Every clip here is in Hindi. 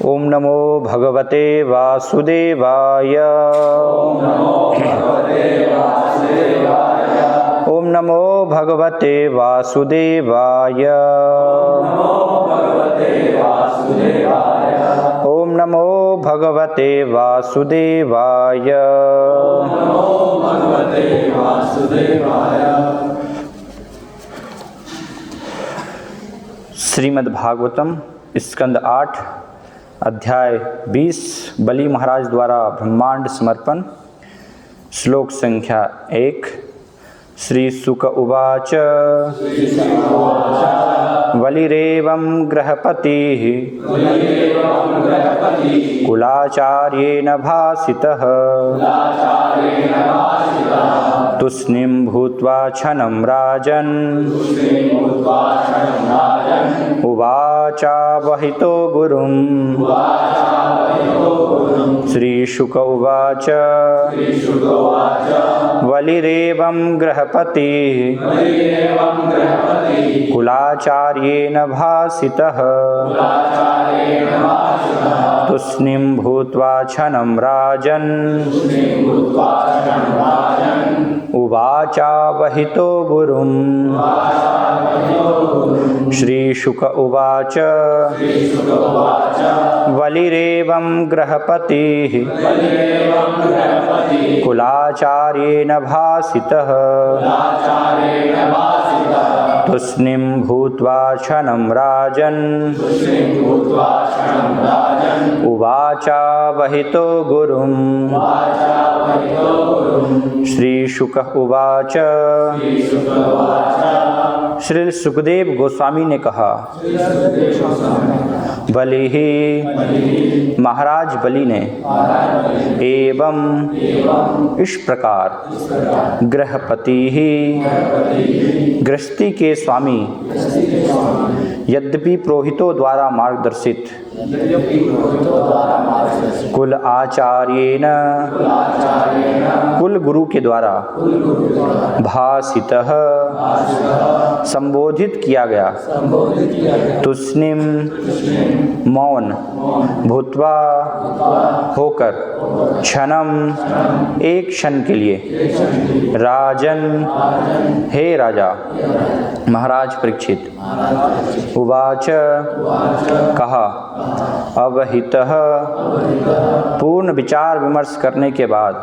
ओम नमो भगवते वासुदेवाय। ओम नमो भगवते वासुदेवाय। ओम नमो भगवते वासुदेवाय। श्रीमद्भागवतम स्कंद 8 अध्याय 20 बलि महाराज द्वारा ब्रह्मांड समर्पण। श्लोक संख्या 1। श्री शुक उवाच बलिरेवं गृहपतिः कुलाचार्येण भासितः तुष्णीं भूत्वा क्षणं राजन् उवाचावहितो गुरुं। श्रीशुक उवाच बलिरेवं गृहपतिः कुलाचार्येण भासितः तुष्णीं भूत्वा क्षणं राजन् उवाचावहितो गुरुं। श्रीशुक उवाच बलिरेवं गृहपतिः कुलाचार्येण भासितः तुष्णीं भूत्वा क्षणं राजन् उवाचावहितो गुरुं। श्रीशुक उवाच श्री सुखदेव गोस्वामी ने कहा, बलि ही महाराज बलि ने एवं इस प्रकार गृहपति ही गृहस्थी के स्वामी यद्यपि पुरोहितों द्वारा मार्गदर्शित कुल आचार्येण कुल गुरु के द्वारा भासितः संबोधित किया गया तुष्णीं मौन भूत्वा होकर क्षणम एक क्षण के लिए राजन हे राजा महाराज परीक्षित उवाच कहा अवहितः पूर्ण विचार विमर्श करने के बाद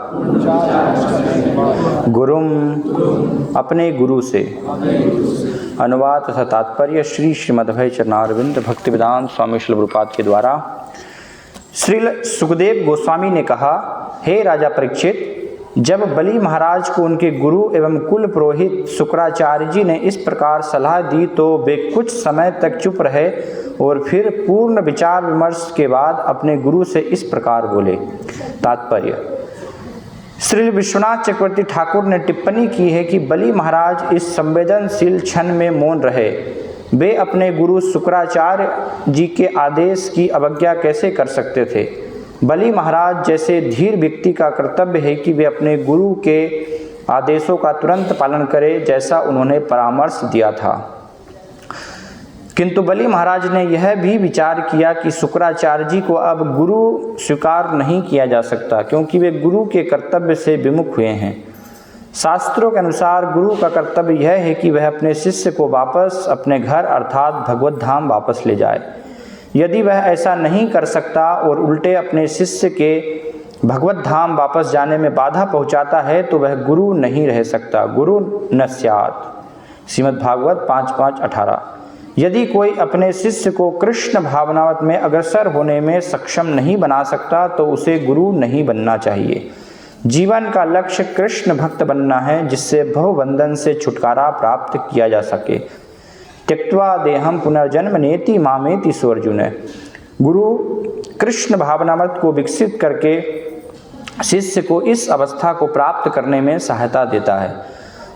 गुरुम अपने गुरु से। अनुवाद तथा तात्पर्य श्री श्रीमद्भय चरणारविंद भक्तिवेदांत स्वामी श्रील प्रभुपाद के द्वारा। श्री सुखदेव गोस्वामी ने कहा, हे राजा परीक्षित, जब बलि महाराज को उनके गुरु एवं कुल पुरोहित शुक्राचार्य जी ने इस प्रकार सलाह दी तो वे कुछ समय तक चुप रहे और फिर पूर्ण विचार विमर्श के बाद अपने गुरु से इस प्रकार बोले। तात्पर्य श्री विश्वनाथ चक्रवर्ती ठाकुर ने टिप्पणी की है कि बलि महाराज इस संवेदनशील क्षण में मौन रहे। वे अपने गुरु शुक्राचार्य जी के आदेश की अवज्ञा कैसे कर सकते थे। बलि महाराज जैसे धीर व्यक्ति का कर्तव्य है कि वे अपने गुरु के आदेशों का तुरंत पालन करें, जैसा उन्होंने परामर्श दिया था। किंतु बलि महाराज ने यह भी विचार किया कि शुक्राचार्य जी को अब गुरु स्वीकार नहीं किया जा सकता, क्योंकि वे गुरु के कर्तव्य से विमुख हुए हैं। शास्त्रों के अनुसार गुरु का कर्तव्य यह है कि वह अपने शिष्य को वापस अपने घर अर्थात भगवत धाम वापस ले जाए। यदि वह ऐसा नहीं कर सकता और उल्टे अपने शिष्य के भगवत धाम वापस जाने में बाधा पहुंचाता है तो वह गुरु नहीं रह सकता। गुरु न स्यात्। श्रीमद्भागवत 5:5-18। यदि कोई अपने शिष्य को कृष्ण भावनावत में अग्रसर होने में सक्षम नहीं बना सकता तो उसे गुरु नहीं बनना चाहिए। जीवन का लक्ष्य कृष्ण भक्त बनना है, जिससे भवबंधन से छुटकारा प्राप्त किया जा सके। त्यक्त्वा देहम पुनर्जन्म नेति मामेति सो अर्जुन। गुरु कृष्ण भावनामृत को विकसित करके शिष्य को इस अवस्था को प्राप्त करने में सहायता देता है।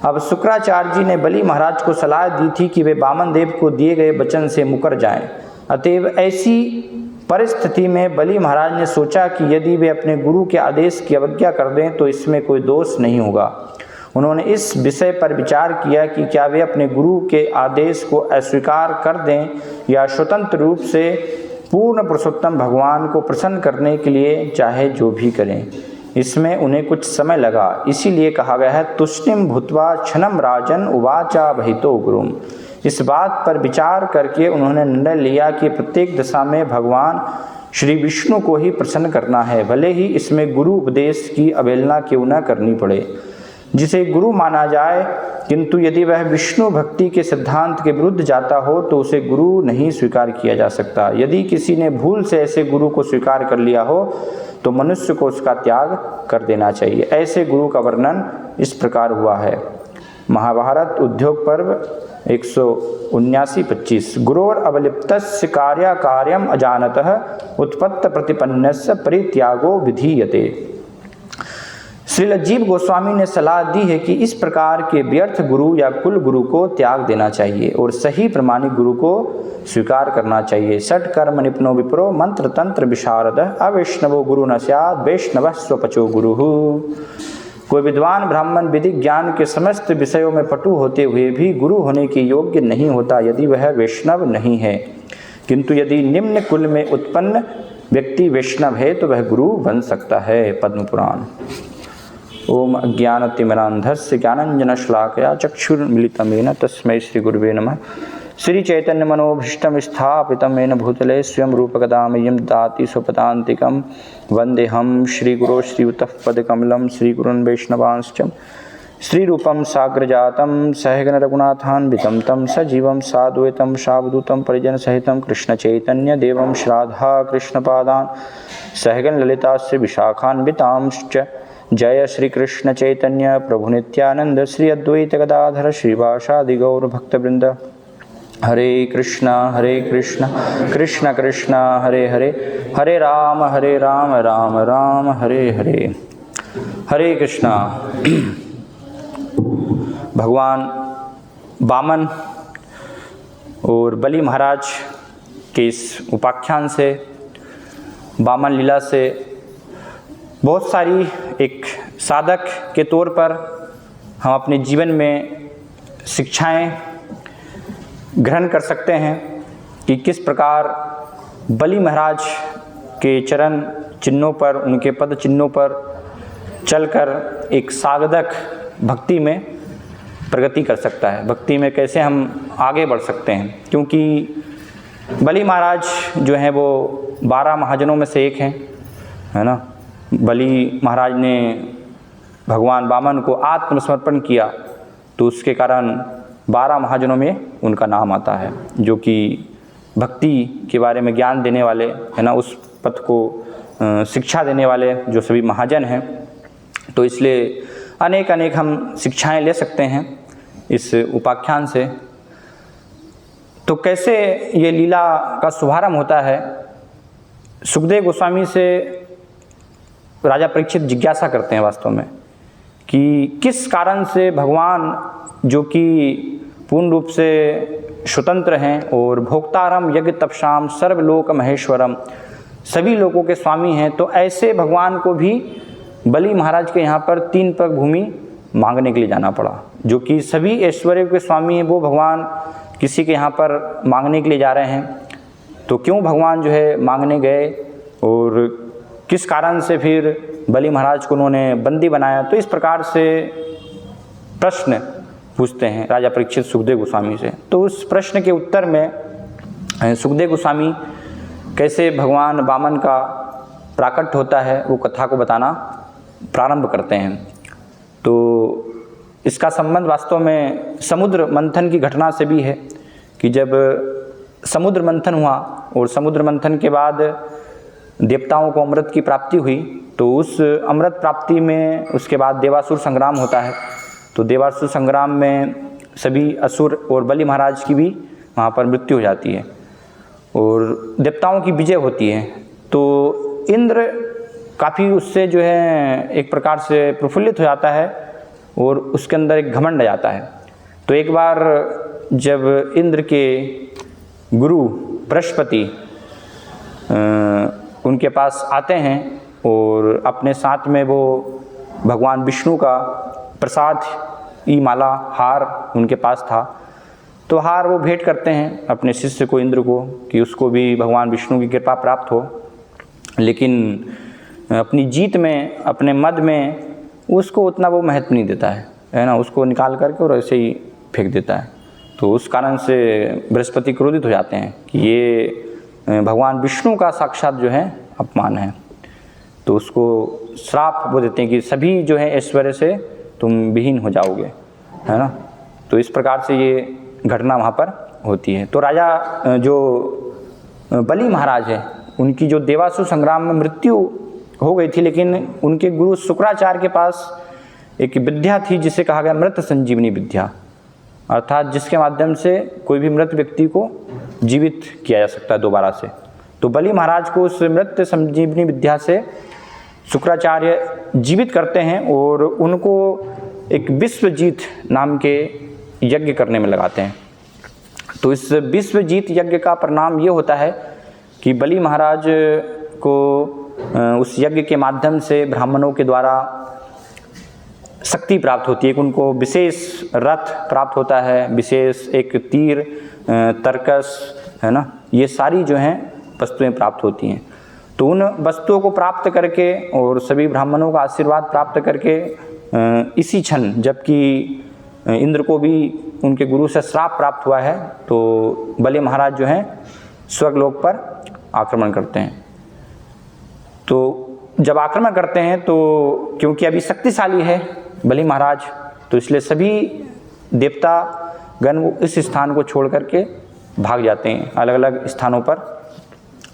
अब शुक्राचार्य जी ने बलि महाराज को सलाह दी थी कि वे वामन देव को दिए गए वचन से मुकर जाएं। अतएव ऐसी परिस्थिति में बलि महाराज ने सोचा कि यदि वे अपने गुरु के आदेश की अवज्ञा कर दें तो इसमें कोई दोष नहीं होगा। उन्होंने इस विषय पर विचार किया कि क्या वे अपने गुरु के आदेश को अस्वीकार कर दें या स्वतंत्र रूप से पूर्ण पुरुषोत्तम भगवान को प्रसन्न करने के लिए चाहे जो भी करें, इसमें उन्हें कुछ समय लगा। इसीलिए कहा गया है तुष्टिम भूत्वा क्षणम राजन उवाचा भहितो गुरुम। इस बात पर विचार करके उन्होंने निर्णय लिया कि प्रत्येक दशा में भगवान श्री विष्णु को ही प्रसन्न करना है, भले ही इसमें गुरु उपदेश की अवहेलना क्यों न करनी पड़े। जिसे गुरु माना जाए, किंतु यदि वह विष्णु भक्ति के सिद्धांत के विरुद्ध जाता हो तो उसे गुरु नहीं स्वीकार किया जा सकता। यदि किसी ने भूल से ऐसे गुरु को स्वीकार कर लिया हो तो मनुष्य को उसका त्याग कर देना चाहिए। ऐसे गुरु का वर्णन इस प्रकार हुआ है। महाभारत उद्योग पर्व 179-25। गुरोर अवलिप्तस्य कार्य कार्यम अजानतः उत्पत्त प्रतिपन्नस्य परित्यागो विधीयते। श्री लज्जीव गोस्वामी ने सलाह दी है कि इस प्रकार के व्यर्थ गुरु या कुल गुरु को त्याग देना चाहिए और सही प्रमाणिक गुरु को स्वीकार करना चाहिए। षट कर्म निपुणो विप्रो मंत्र तंत्र विशारद अवैष्णवो गुरु न स्यात् वैष्णव स्वपचो गुरु। कोई विद्वान ब्राह्मण विधिक ज्ञान के समस्त विषयों में पटु होते हुए भी गुरु होने के योग्य नहीं होता यदि वह वैष्णव नहीं है, किंतु यदि निम्न कुल में उत्पन्न व्यक्ति वैष्णव है तो वह गुरु बन सकता है। पद्म पुराण। ओम अज्ञानतिमिरान्धस्य ज्ञानाञ्जनशलाकया चक्षुर्मिलितं तस्मै श्रीगुरुवे नमः। श्रीचैतन्यमनोभीष्टं स्थापितं येन भूतले स्वयं रूपकदा मह्यं ददाति स्वपदान्तिकं। वन्देऽहं श्रीगुरो श्रीयुतः पदकमलं श्रीगुरून् वैष्णवांश्च। श्रीरूपं साग्रजातं सहगण रघुनाथान्वितं तं सजीवं साद्वैतं सावधूतं परिजनसहितं कृष्णचैतन्यदेवं श्राद्धा कृष्णपादान् सहगण ललितास्य विशाखान्वितांश्च। जय श्री कृष्ण चैतन्य प्रभु नित्यानंद श्री अद्वैत गदाधर श्रीवासादि गौर भक्तवृंद। हरे कृष्णा कृष्ण कृष्ण हरे हरे, हरे राम राम राम हरे हरे। हरे कृष्णा। भगवान वामन और बलि महाराज के इस उपाख्यान से, वामन लीला से बहुत सारी एक साधक के तौर पर हम अपने जीवन में शिक्षाएं ग्रहण कर सकते हैं कि किस प्रकार बलि महाराज के चरण चिन्हों पर, उनके पद चिन्हों पर चलकर एक साधक भक्ति में प्रगति कर सकता है, भक्ति में कैसे हम आगे बढ़ सकते हैं। क्योंकि बलि महाराज जो हैं वो 12 महाजनों में से एक हैं, है ना। बलि महाराज ने भगवान वामन को आत्मसमर्पण किया तो उसके कारण 12 महाजनों में उनका नाम आता है, जो कि भक्ति के बारे में ज्ञान देने वाले, है ना, उस पथ को शिक्षा देने वाले जो सभी महाजन हैं। तो इसलिए अनेक हम शिक्षाएं ले सकते हैं इस उपाख्यान से। तो कैसे ये लीला का शुभारंभ होता है। सुखदेव गोस्वामी से राजा परीक्षित जिज्ञासा करते हैं वास्तव में कि किस कारण से भगवान जो कि पूर्ण रूप से स्वतंत्र हैं और भोक्तारम यज्ञ तपसाम सर्वलोक महेश्वरम, सभी लोगों के स्वामी हैं, तो ऐसे भगवान को भी बलि महाराज के यहाँ पर 3 पग भूमि मांगने के लिए जाना पड़ा। जो कि सभी ऐश्वर्य के स्वामी हैं, वो भगवान किसी के यहाँ पर मांगने के लिए जा रहे हैं। तो क्यों भगवान जो है मांगने गए और किस कारण से फिर बलि महाराज को उन्होंने बंदी बनाया। तो इस प्रकार से प्रश्न पूछते हैं राजा परीक्षित सुखदेव गोस्वामी से। तो उस प्रश्न के उत्तर में सुखदेव गोस्वामी कैसे भगवान वामन का प्राकट्य होता है वो कथा को बताना प्रारंभ करते हैं। तो इसका संबंध वास्तव में समुद्र मंथन की घटना से भी है कि जब समुद्र मंथन हुआ और समुद्र मंथन के बाद देवताओं को अमृत की प्राप्ति हुई, तो उस अमृत प्राप्ति में उसके बाद देवासुर संग्राम होता है। तो देवासुर संग्राम में सभी असुर और बलि महाराज की भी वहाँ पर मृत्यु हो जाती है और देवताओं की विजय होती है। तो इंद्र काफ़ी उससे जो है एक प्रकार से प्रफुल्लित हो जाता है और उसके अंदर एक घमंड आ जाता है। तो एक बार जब इंद्र के गुरु बृहस्पति उनके पास आते हैं और अपने साथ में वो भगवान विष्णु का प्रसाद ई माला हार उनके पास था, तो हार वो भेंट करते हैं अपने शिष्य को, इंद्र को, कि उसको भी भगवान विष्णु की कृपा प्राप्त हो। लेकिन अपनी जीत में, अपने मद में उसको उतना वो महत्व नहीं देता है ना, उसको निकाल करके और ऐसे ही फेंक देता है। तो उस कारण से बृहस्पति क्रोधित हो जाते हैं कि ये भगवान विष्णु का साक्षात जो है अपमान है। तो उसको श्राप वो देते हैं कि सभी जो है ऐश्वर्य से तुम विहीन हो जाओगे, है ना। तो इस प्रकार से ये घटना वहाँ पर होती है। तो राजा जो बलि महाराज है, उनकी जो देवासुर संग्राम में मृत्यु हो गई थी, लेकिन उनके गुरु शुक्राचार्य के पास एक विद्या थी जिसे कहा गया मृत संजीवनी विद्या, अर्थात जिसके माध्यम से कोई भी मृत व्यक्ति को जीवित किया जा सकता है दोबारा से। तो बलि महाराज को उस मृत संजीवनी विद्या से शुक्राचार्य जीवित करते हैं और उनको एक विश्वजीत नाम के यज्ञ करने में लगाते हैं। तो इस विश्वजीत यज्ञ का परिणाम ये होता है कि बलि महाराज को उस यज्ञ के माध्यम से ब्राह्मणों के द्वारा शक्ति प्राप्त होती है, कि उनको विशेष रथ प्राप्त होता है, विशेष एक तीर, तरकस, है ना, ये सारी जो हैं वस्तुएं प्राप्त होती हैं। तो उन वस्तुओं को प्राप्त करके और सभी ब्राह्मणों का आशीर्वाद प्राप्त करके इसी क्षण, जबकि इंद्र को भी उनके गुरु से श्राप प्राप्त हुआ है, तो बलि महाराज जो हैं स्वर्गलोक पर आक्रमण करते हैं। तो जब आक्रमण करते हैं तो क्योंकि अभी शक्तिशाली है बलि महाराज, तो इसलिए सभी देवता गण इस स्थान को छोड़ करके भाग जाते हैं, अलग अलग स्थानों पर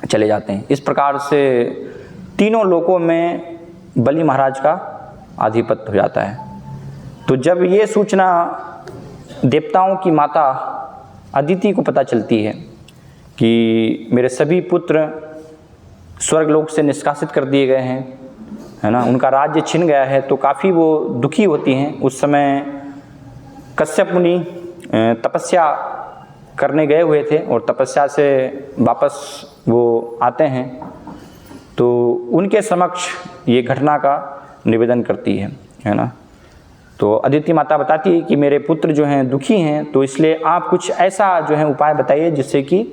चले जाते हैं। इस प्रकार से तीनों लोकों में बलि महाराज का आधिपत्य हो जाता है। तो जब ये सूचना देवताओं की माता अदिति को पता चलती है कि मेरे सभी पुत्र स्वर्गलोक से निष्कासित कर दिए गए हैं, है ना, उनका राज्य छिन गया है, तो काफ़ी वो दुखी होती हैं। उस समय कश्यप मुनि तपस्या करने गए हुए थे और तपस्या से वापस वो आते हैं, तो उनके समक्ष ये घटना का निवेदन करती है ना। तो अदिति माता बताती है कि मेरे पुत्र जो हैं दुखी हैं, तो इसलिए आप कुछ ऐसा जो है उपाय बताइए जिससे कि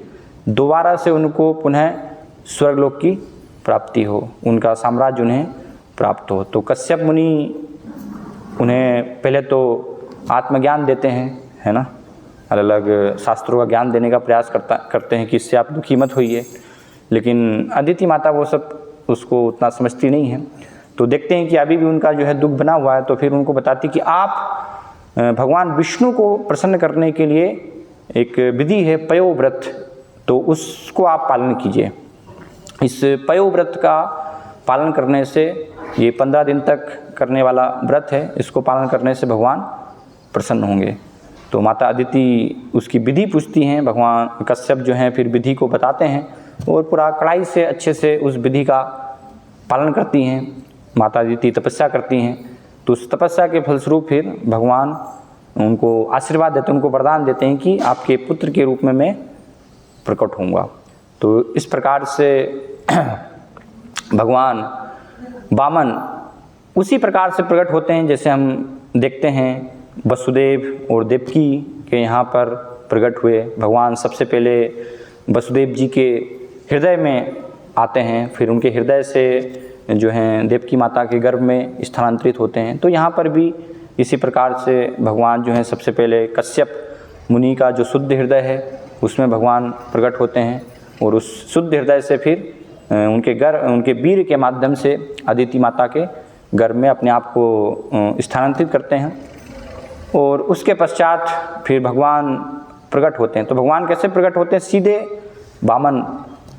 दोबारा से उनको पुनः स्वर्गलोक की प्राप्ति हो, उनका साम्राज्य उन्हें प्राप्त हो। तो कश्यप मुनि उन्हें पहले तो आत्मज्ञान देते हैं, है ना, अलग अलग शास्त्रों का ज्ञान देने का प्रयास करते हैं कि इससे आप दुखी मत होइए। लेकिन अदिति माता वो सब उसको उतना समझती नहीं है। तो देखते हैं कि अभी भी उनका जो है दुख बना हुआ है, तो फिर उनको बताती कि आप भगवान विष्णु को प्रसन्न करने के लिए एक विधि है पयोव्रत, तो उसको आप पालन कीजिए। इस पयोव्रत का पालन करने से, ये 15 दिन तक करने वाला व्रत है, इसको पालन करने से भगवान प्रसन्न होंगे। तो माता अदिति उसकी विधि पूछती हैं, भगवान कश्यप जो हैं फिर विधि को बताते हैं और पूरा कड़ाई से अच्छे से उस विधि का पालन करती हैं। माता अदिति तपस्या करती हैं, तो उस तपस्या के फलस्वरूप फिर भगवान उनको आशीर्वाद देते हैं, उनको वरदान देते हैं कि आपके पुत्र के रूप में मैं प्रकट होऊंगा। तो इस प्रकार से भगवान वामन उसी प्रकार से प्रकट होते हैं जैसे हम देखते हैं वसुदेव और देवकी के यहाँ पर प्रकट हुए। भगवान सबसे पहले वसुदेव जी के हृदय में आते हैं, फिर उनके हृदय से जो हैं देवकी माता के गर्भ में स्थानांतरित होते हैं। तो यहाँ पर भी इसी प्रकार से भगवान जो हैं सबसे पहले कश्यप मुनि का जो शुद्ध हृदय है उसमें भगवान प्रकट होते हैं और उस शुद्ध हृदय से फिर उनके वीर के माध्यम से अदिति माता के गर्भ में अपने आप को स्थानांतरित करते हैं और उसके पश्चात फिर भगवान प्रकट होते हैं। तो भगवान कैसे प्रकट होते हैं? सीधे वामन,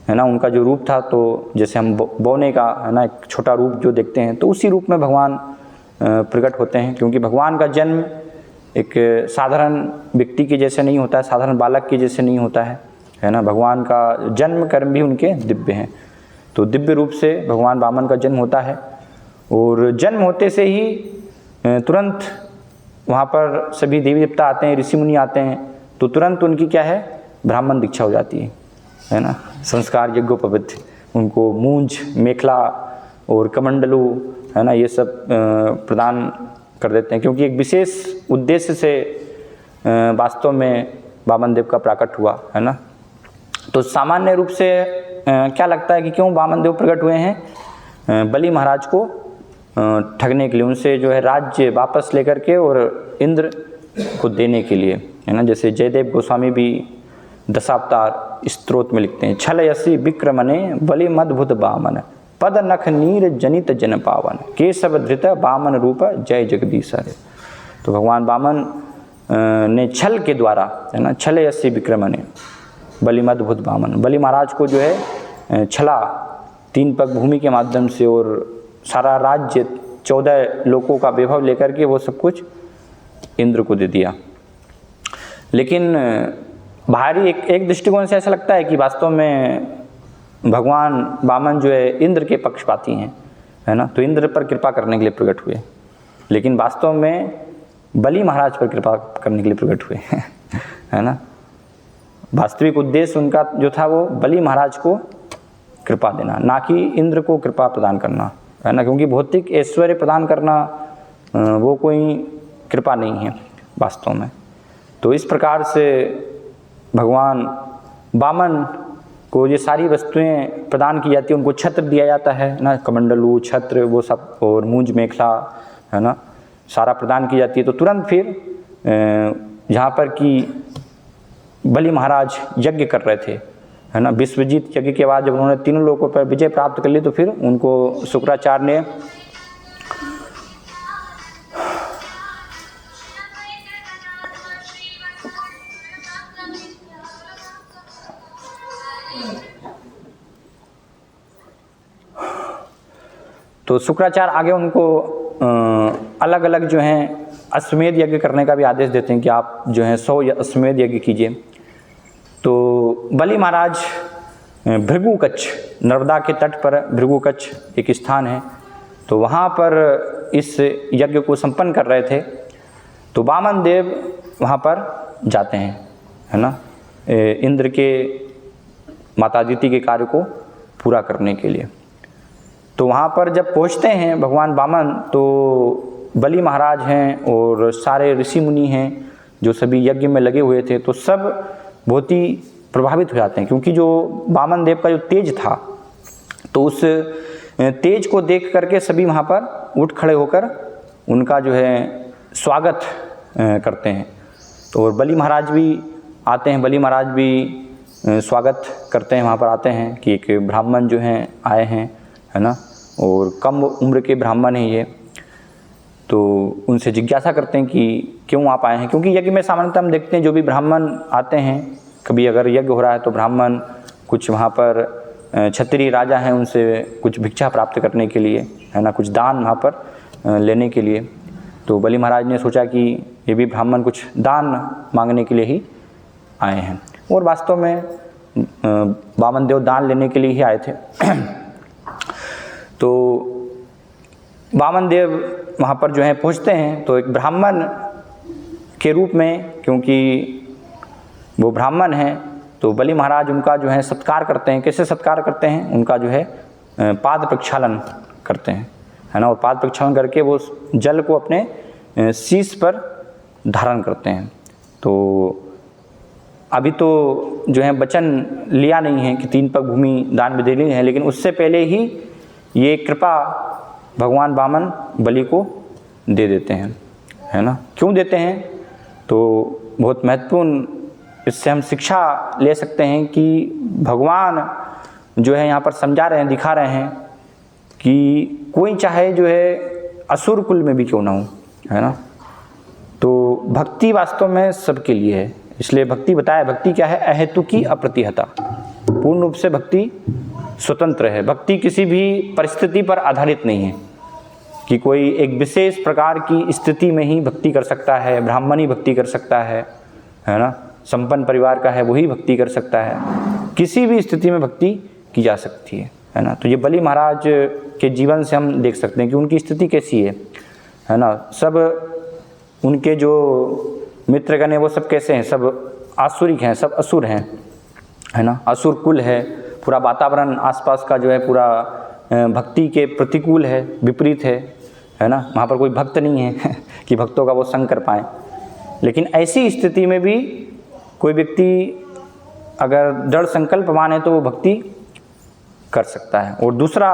है ना, उनका जो रूप था, तो जैसे हम बौने का, है ना, एक छोटा रूप जो देखते हैं, तो उसी रूप में भगवान प्रकट होते हैं। क्योंकि भगवान का जन्म एक साधारण व्यक्ति के जैसे नहीं होता है, साधारण बालक के जैसे नहीं होता है ना। भगवान का जन्म कर्म भी उनके दिव्य हैं। तो दिव्य रूप से भगवान वामन का जन्म होता है और जन्म होते से ही तुरंत वहाँ पर सभी देवी देवता आते हैं, ऋषि मुनि आते हैं, तो तुरंत उनकी क्या है, ब्राह्मण दीक्षा हो जाती है ना। संस्कार यज्ञोपवीत, उनको मूंज, मेखला और कमंडलू, है ना, ये सब प्रदान कर देते हैं। क्योंकि एक विशेष उद्देश्य से वास्तव में वामन देव का प्राकट हुआ, है ना। तो सामान्य रूप से क्या लगता है कि क्यों वामन देव प्रकट हुए हैं? बलि महाराज को ठगने के लिए, उनसे जो है राज्य वापस लेकर के और इंद्र को देने के लिए, है ना। जैसे जयदेव गोस्वामी भी दशावतार स्त्रोत में लिखते हैं, छल यसी विक्रमणे बलि मदभुत बामन पद नख नीर जनित जन पावन केशव धृत वामन रूप जय जगदीश हरे। तो भगवान वामन ने छल के द्वारा, है ना, छल यसी विक्रमणे बलि मदभुत बामन, बलि महाराज को जो है छला 3 पग भूमि के माध्यम से और सारा राज्य 14 लोकों का वैभव लेकर के वो सब कुछ इंद्र को दे दिया। लेकिन बाहरी एक दृष्टिकोण से ऐसा लगता है कि वास्तव में भगवान वामन जो है इंद्र के पक्षपाती हैं, है ना, तो इंद्र पर कृपा करने के लिए प्रकट हुए। लेकिन वास्तव में बलि महाराज पर कृपा करने के लिए प्रकट हुए है ना। वास्तविक उद्देश्य उनका जो था वो बलि महाराज को कृपा देना, ना कि इंद्र को कृपा प्रदान करना, है ना। क्योंकि भौतिक ऐश्वर्य प्रदान करना वो कोई कृपा नहीं है वास्तव में। तो इस प्रकार से भगवान वामन को ये सारी वस्तुएं प्रदान की जाती है, उनको छत्र दिया जाता है ना, कमंडलू छत्र वो सब, और मूंज मेखला, है ना, सारा प्रदान की जाती है। तो तुरंत फिर जहाँ पर कि बलि महाराज यज्ञ कर रहे थे, है ना, विश्वजीत यज्ञ के बाद जब उन्होंने 3 लोकों पर विजय प्राप्त कर ली तो फिर उनको शुक्राचार्य ने आगे उनको अलग अलग जो हैं अश्वमेध यज्ञ करने का भी आदेश देते हैं कि आप जो हैं 100 अश्वमेध यज्ञ कीजिए। तो बलि महाराज भृगुकच्छ, नर्मदा के तट पर भृगुकच्छ एक स्थान है, तो वहाँ पर इस यज्ञ को संपन्न कर रहे थे। तो वामन देव वहाँ पर जाते हैं, है ना, इंद्र के माता अदिति के कार्य को पूरा करने के लिए। तो वहाँ पर जब पहुँचते हैं भगवान वामन, तो बलि महाराज हैं और सारे ऋषि मुनि हैं जो सभी यज्ञ में लगे हुए थे, तो सब बहुत ही प्रभावित हो जाते हैं। क्योंकि जो वामन देव का जो तेज था, तो उस तेज को देख करके सभी वहाँ पर उठ खड़े होकर उनका जो है स्वागत करते हैं। तो और बलि महाराज भी आते हैं, बलि महाराज भी स्वागत करते हैं, वहाँ पर आते हैं कि एक ब्राह्मण जो हैं आए हैं, है ना, और कम उम्र के ब्राह्मण हैं ये। तो उनसे जिज्ञासा करते हैं कि क्यों आप आए हैं, क्योंकि यज्ञ में सामान्यतः हम देखते हैं जो भी ब्राह्मण आते हैं, कभी अगर यज्ञ हो रहा है तो ब्राह्मण कुछ वहाँ पर क्षत्रिय राजा हैं उनसे कुछ भिक्षा प्राप्त करने के लिए, है ना, कुछ दान वहाँ पर लेने के लिए। तो बलि महाराज ने सोचा कि ये भी ब्राह्मण कुछ दान मांगने के लिए ही आए हैं, और वास्तव में वामन देव दान लेने के लिए ही आए थे। तो वामन देव वहाँ पर जो है पहुँचते हैं, तो एक ब्राह्मण के रूप में, क्योंकि वो ब्राह्मण हैं, तो बलि महाराज उनका जो है सत्कार करते हैं। कैसे सत्कार करते हैं? उनका जो है पाद प्रक्षालन करते हैं, है ना, और पाद प्रक्षालन करके वो जल को अपने शीश पर धारण करते हैं। तो अभी तो जो है वचन लिया नहीं है कि 3 पग भूमि दान में देनी है, लेकिन उससे पहले ही ये कृपा भगवान वामन बलि को दे देते हैं, है ना। क्यों देते हैं? तो बहुत महत्वपूर्ण इससे हम शिक्षा ले सकते हैं कि भगवान जो है यहाँ पर समझा रहे हैं, दिखा रहे हैं कि कोई चाहे जो है असुर कुल में भी क्यों ना हो, है ना। तो भक्ति वास्तव में सबके लिए है, इसलिए भक्ति बताया। भक्ति क्या है? अहेतुकी अप्रतिहता, पूर्ण रूप से भक्ति स्वतंत्र है। भक्ति किसी भी परिस्थिति पर आधारित नहीं है कि कोई एक विशेष प्रकार की स्थिति में ही भक्ति कर सकता है, ब्राह्मण ही भक्ति कर सकता है ना, संपन्न परिवार का है वही भक्ति कर सकता है। किसी भी स्थिति में भक्ति की जा सकती है ना। तो ये बलि महाराज के जीवन से हम देख सकते हैं कि उनकी स्थिति कैसी है ना। सब उनके जो मित्रगण हैं वो सब कैसे हैं? सब आसुरिक हैं, सब असुर हैं, है ना, असुर कुल है। पूरा वातावरण आसपास का जो है पूरा भक्ति के प्रतिकूल है, विपरीत है ना। वहाँ पर कोई भक्त नहीं है कि भक्तों का वो संग कर पाए। लेकिन ऐसी स्थिति में भी कोई व्यक्ति अगर दृढ़ संकल्प माने तो वो भक्ति कर सकता है। और दूसरा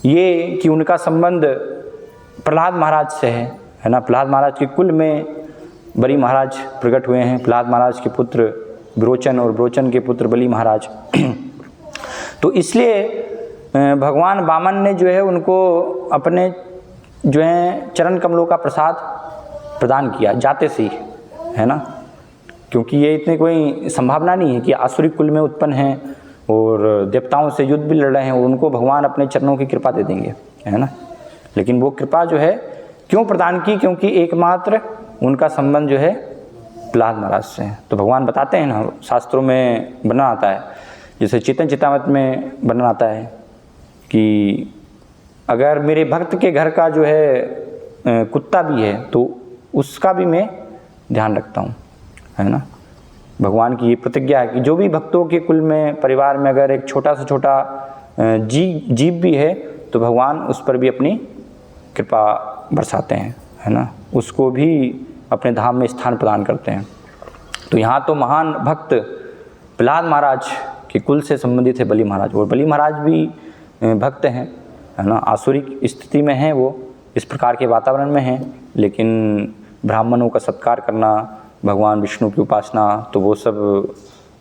ये कि उनका संबंध प्रहलाद महाराज से है ना। प्रहलाद महाराज के कुल में बलि महाराज प्रकट हुए हैं। प्रहलाद महाराज के पुत्र विरोचन और विरोचन के पुत्र बलि महाराज। तो इसलिए भगवान वामन ने जो है उनको अपने जो है चरण कमलों का प्रसाद प्रदान किया जाते से ही, है ना। क्योंकि ये इतनी कोई संभावना नहीं है कि आसुरिक कुल में उत्पन्न हैं और देवताओं से युद्ध भी लड़ रहे हैं और उनको भगवान अपने चरणों की कृपा दे देंगे, है ना। लेकिन वो कृपा जो है क्यों प्रदान की, क्योंकि एकमात्र उनका संबंध जो है प्रहलाद महाराज से है। तो भगवान बताते हैं ना, शास्त्रों में वर्णन आता है, जैसे चेतन चेतामृत में वर्णन आता है कि अगर मेरे भक्त के घर का जो है कुत्ता भी है तो उसका भी मैं ध्यान रखता हूँ, है ना। भगवान की ये प्रतिज्ञा है कि जो भी भक्तों के कुल में परिवार में अगर एक छोटा से छोटा जीव भी है तो भगवान उस पर भी अपनी कृपा बरसाते हैं, है ना। उसको भी अपने धाम में स्थान प्रदान करते हैं। तो यहाँ तो महान भक्त प्रहलाद महाराज के कुल से संबंधित है बलि महाराज, और बलि महाराज भी भक्त हैं, है ना। आसुरिक स्थिति में हैं, वो इस प्रकार के वातावरण में हैं, लेकिन ब्राह्मणों का सत्कार करना, भगवान विष्णु की उपासना, तो वो सब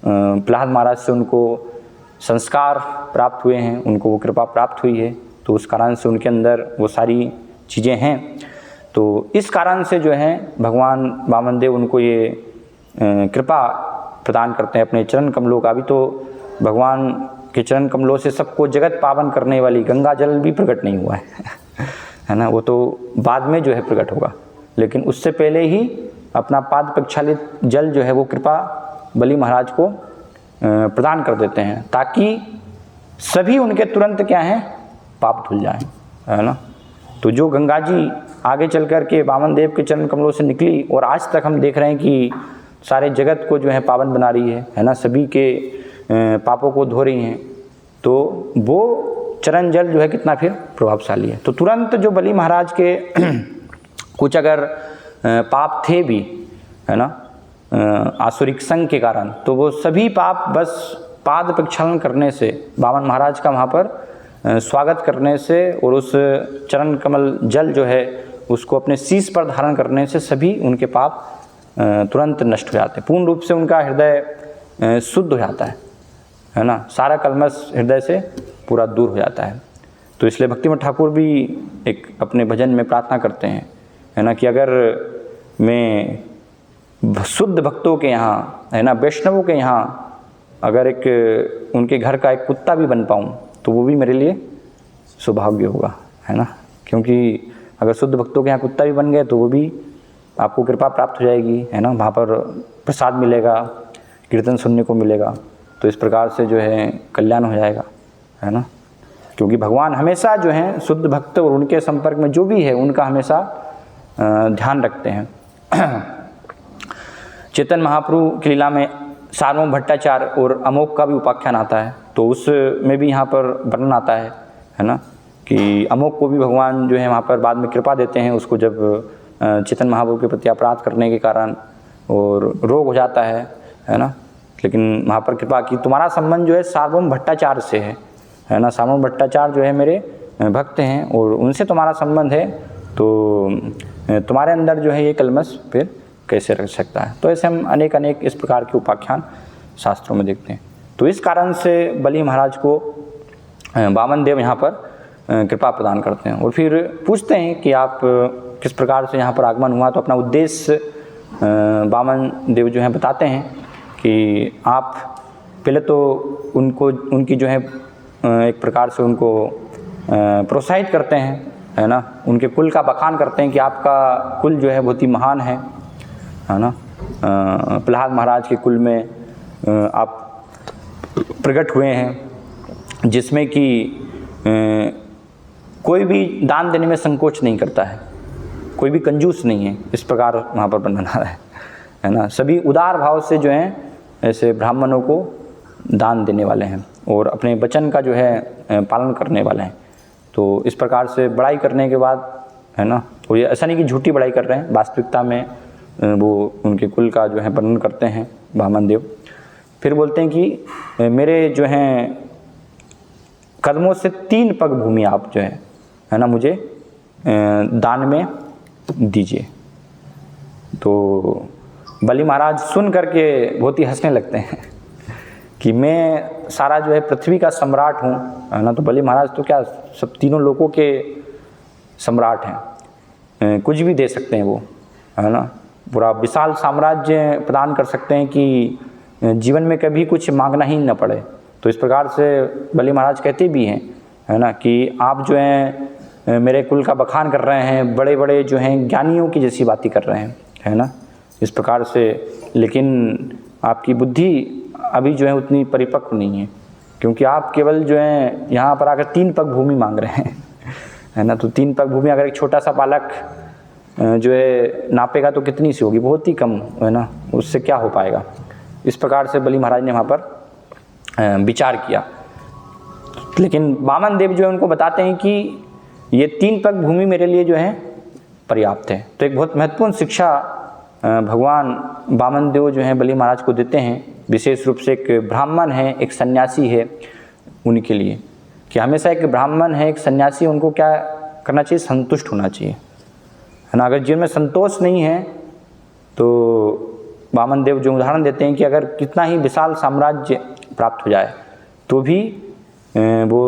प्रहलाद महाराज से उनको संस्कार प्राप्त हुए हैं, उनको वो कृपा प्राप्त हुई है। तो उस कारण से उनके अंदर वो सारी चीज़ें हैं। तो इस कारण से जो है भगवान वामन देव उनको ये कृपा प्रदान करते हैं अपने चरण कमलों का। भी तो भगवान के चरण कमलों से सबको जगत पावन करने वाली गंगा जल भी प्रकट नहीं हुआ है ना। वो तो बाद में जो है प्रकट होगा, लेकिन उससे पहले ही अपना पाद प्रक्षालित जल जो है वो कृपा बलि महाराज को प्रदान कर देते हैं, ताकि सभी उनके तुरंत क्या हैं, पाप धुल जाएं, है ना। तो जो गंगा जी आगे चल कर के वामन देव के चरण कमलों से निकली और आज तक हम देख रहे हैं कि सारे जगत को जो है पावन बना रही है ना, सभी के पापों को धो रही हैं, तो वो चरण जल जो है कितना फिर प्रभावशाली है। तो तुरंत जो बलि महाराज के कुछ अगर पाप थे भी, है ना, आसुरिक संग के कारण, तो वो सभी पाप बस पाद प्रक्षालन करने से, वामन महाराज का वहाँ पर स्वागत करने से और उस चरण कमल जल जो है उसको अपने शीश पर धारण करने से सभी उनके पाप तुरंत नष्ट हो जाते हैं। पूर्ण रूप से उनका हृदय शुद्ध हो जाता है ना। सारा कलमश हृदय से पूरा दूर हो जाता है। तो इसलिए भक्तिमठ ठाकुर भी एक अपने भजन में प्रार्थना करते हैं, है ना, कि अगर मैं शुद्ध भक्तों के यहाँ, है ना, वैष्णवों के यहाँ अगर एक उनके घर का एक कुत्ता भी बन पाऊँ तो वो भी मेरे लिए सौभाग्य होगा, है ना। क्योंकि अगर शुद्ध भक्तों के यहाँ कुत्ता भी बन गए तो वो भी आपको कृपा प्राप्त हो जाएगी, है ना। वहाँ पर प्रसाद मिलेगा, कीर्तन सुनने को मिलेगा, तो इस प्रकार से जो है कल्याण हो जाएगा, है ना। क्योंकि भगवान हमेशा जो है शुद्ध भक्त और उनके संपर्क में जो भी है उनका हमेशा ध्यान रखते हैं। चेतन महाप्रभु की लीला में सार्वभौम भट्टाचार्य और अमोक का भी उपाख्यान आता है, तो उसमें भी यहाँ पर वर्णन आता है ना, कि अमोक को भी भगवान जो है वहाँ पर बाद में कृपा देते हैं, उसको जब चेतन महाप्रभु के प्रति अपराध करने के कारण और रोग हो जाता है ना। लेकिन वहाँ पर कृपा की, तुम्हारा संबंध जो है सार्वभौम भट्टाचार्य से है ना। सार्वभौम भट्टाचार्य जो है मेरे भक्त हैं और उनसे तुम्हारा संबंध है, तो तुम्हारे अंदर जो है ये कलमश फिर कैसे रख सकता है। तो ऐसे हम अनेक इस प्रकार के उपाख्यान शास्त्रों में देखते हैं। तो इस कारण से बलि महाराज को वामन देव यहाँ पर कृपा प्रदान करते हैं और फिर पूछते हैं कि आप किस प्रकार से यहाँ पर आगमन हुआ। तो अपना उद्देश्य वामन देव जो है बताते हैं कि आप पहले तो उनको, उनकी जो है एक प्रकार से उनको प्रोत्साहित करते हैं, है ना। उनके कुल का बखान करते हैं कि आपका कुल जो है बहुत ही महान है ना। प्रहलाद महाराज के कुल में आप प्रकट हुए हैं, जिसमें कि कोई भी दान देने में संकोच नहीं करता है, कोई भी कंजूस नहीं है, इस प्रकार वहाँ पर वर्णन आ रहा है ना। सभी उदार भाव से जो हैं ऐसे ब्राह्मणों को दान देने वाले हैं और अपने वचन का जो है पालन करने वाले हैं। तो इस प्रकार से बड़ाई करने के बाद, है ना, और ये ऐसा नहीं कि झूठी बड़ाई कर रहे हैं, वास्तविकता में वो उनके कुल का जो है वर्णन करते हैं वामन देव। फिर बोलते हैं कि मेरे जो हैं कदमों से 3 पग भूमि आप जो है ना मुझे दान में दीजिए। तो बलि महाराज सुन करके बहुत ही हंसने लगते हैं कि मैं सारा जो है पृथ्वी का सम्राट हूँ, है ना। तो बलि महाराज तो क्या सब तीनों लोगों के सम्राट हैं, कुछ भी दे सकते हैं वो, है ना। पूरा विशाल साम्राज्य प्रदान कर सकते हैं कि जीवन में कभी कुछ मांगना ही न पड़े। तो इस प्रकार से बलि महाराज कहते भी हैं, है ना, कि आप जो हैं मेरे कुल का बखान कर रहे हैं, बड़े बड़े जो हैं ज्ञानियों की जैसी बातें कर रहे हैं, है ना, इस प्रकार से। लेकिन आपकी बुद्धि अभी जो है उतनी परिपक्व नहीं है, क्योंकि आप केवल जो है यहाँ पर आकर 3 पग भूमि मांग रहे हैं, है ना। तो 3 पग भूमि अगर एक छोटा सा बालक जो है नापेगा तो कितनी सी होगी, बहुत ही कम, है ना, उससे क्या हो पाएगा। इस प्रकार से बलि महाराज ने वहाँ पर विचार किया। लेकिन वामन देव जो है उनको बताते हैं कि ये 3 पग भूमि मेरे लिए जो है पर्याप्त है। तो एक बहुत महत्वपूर्ण शिक्षा भगवान वामन देव जो हैं बलि महाराज को देते हैं, विशेष रूप से एक ब्राह्मण है, एक सन्यासी है, उनके लिए, कि हमेशा एक ब्राह्मण है, एक सन्यासी, उनको क्या करना चाहिए, संतुष्ट होना चाहिए, है ना। अगर जीवन में संतोष नहीं है तो वामन देव जो उदाहरण देते हैं कि अगर कितना ही विशाल साम्राज्य प्राप्त हो जाए तो भी वो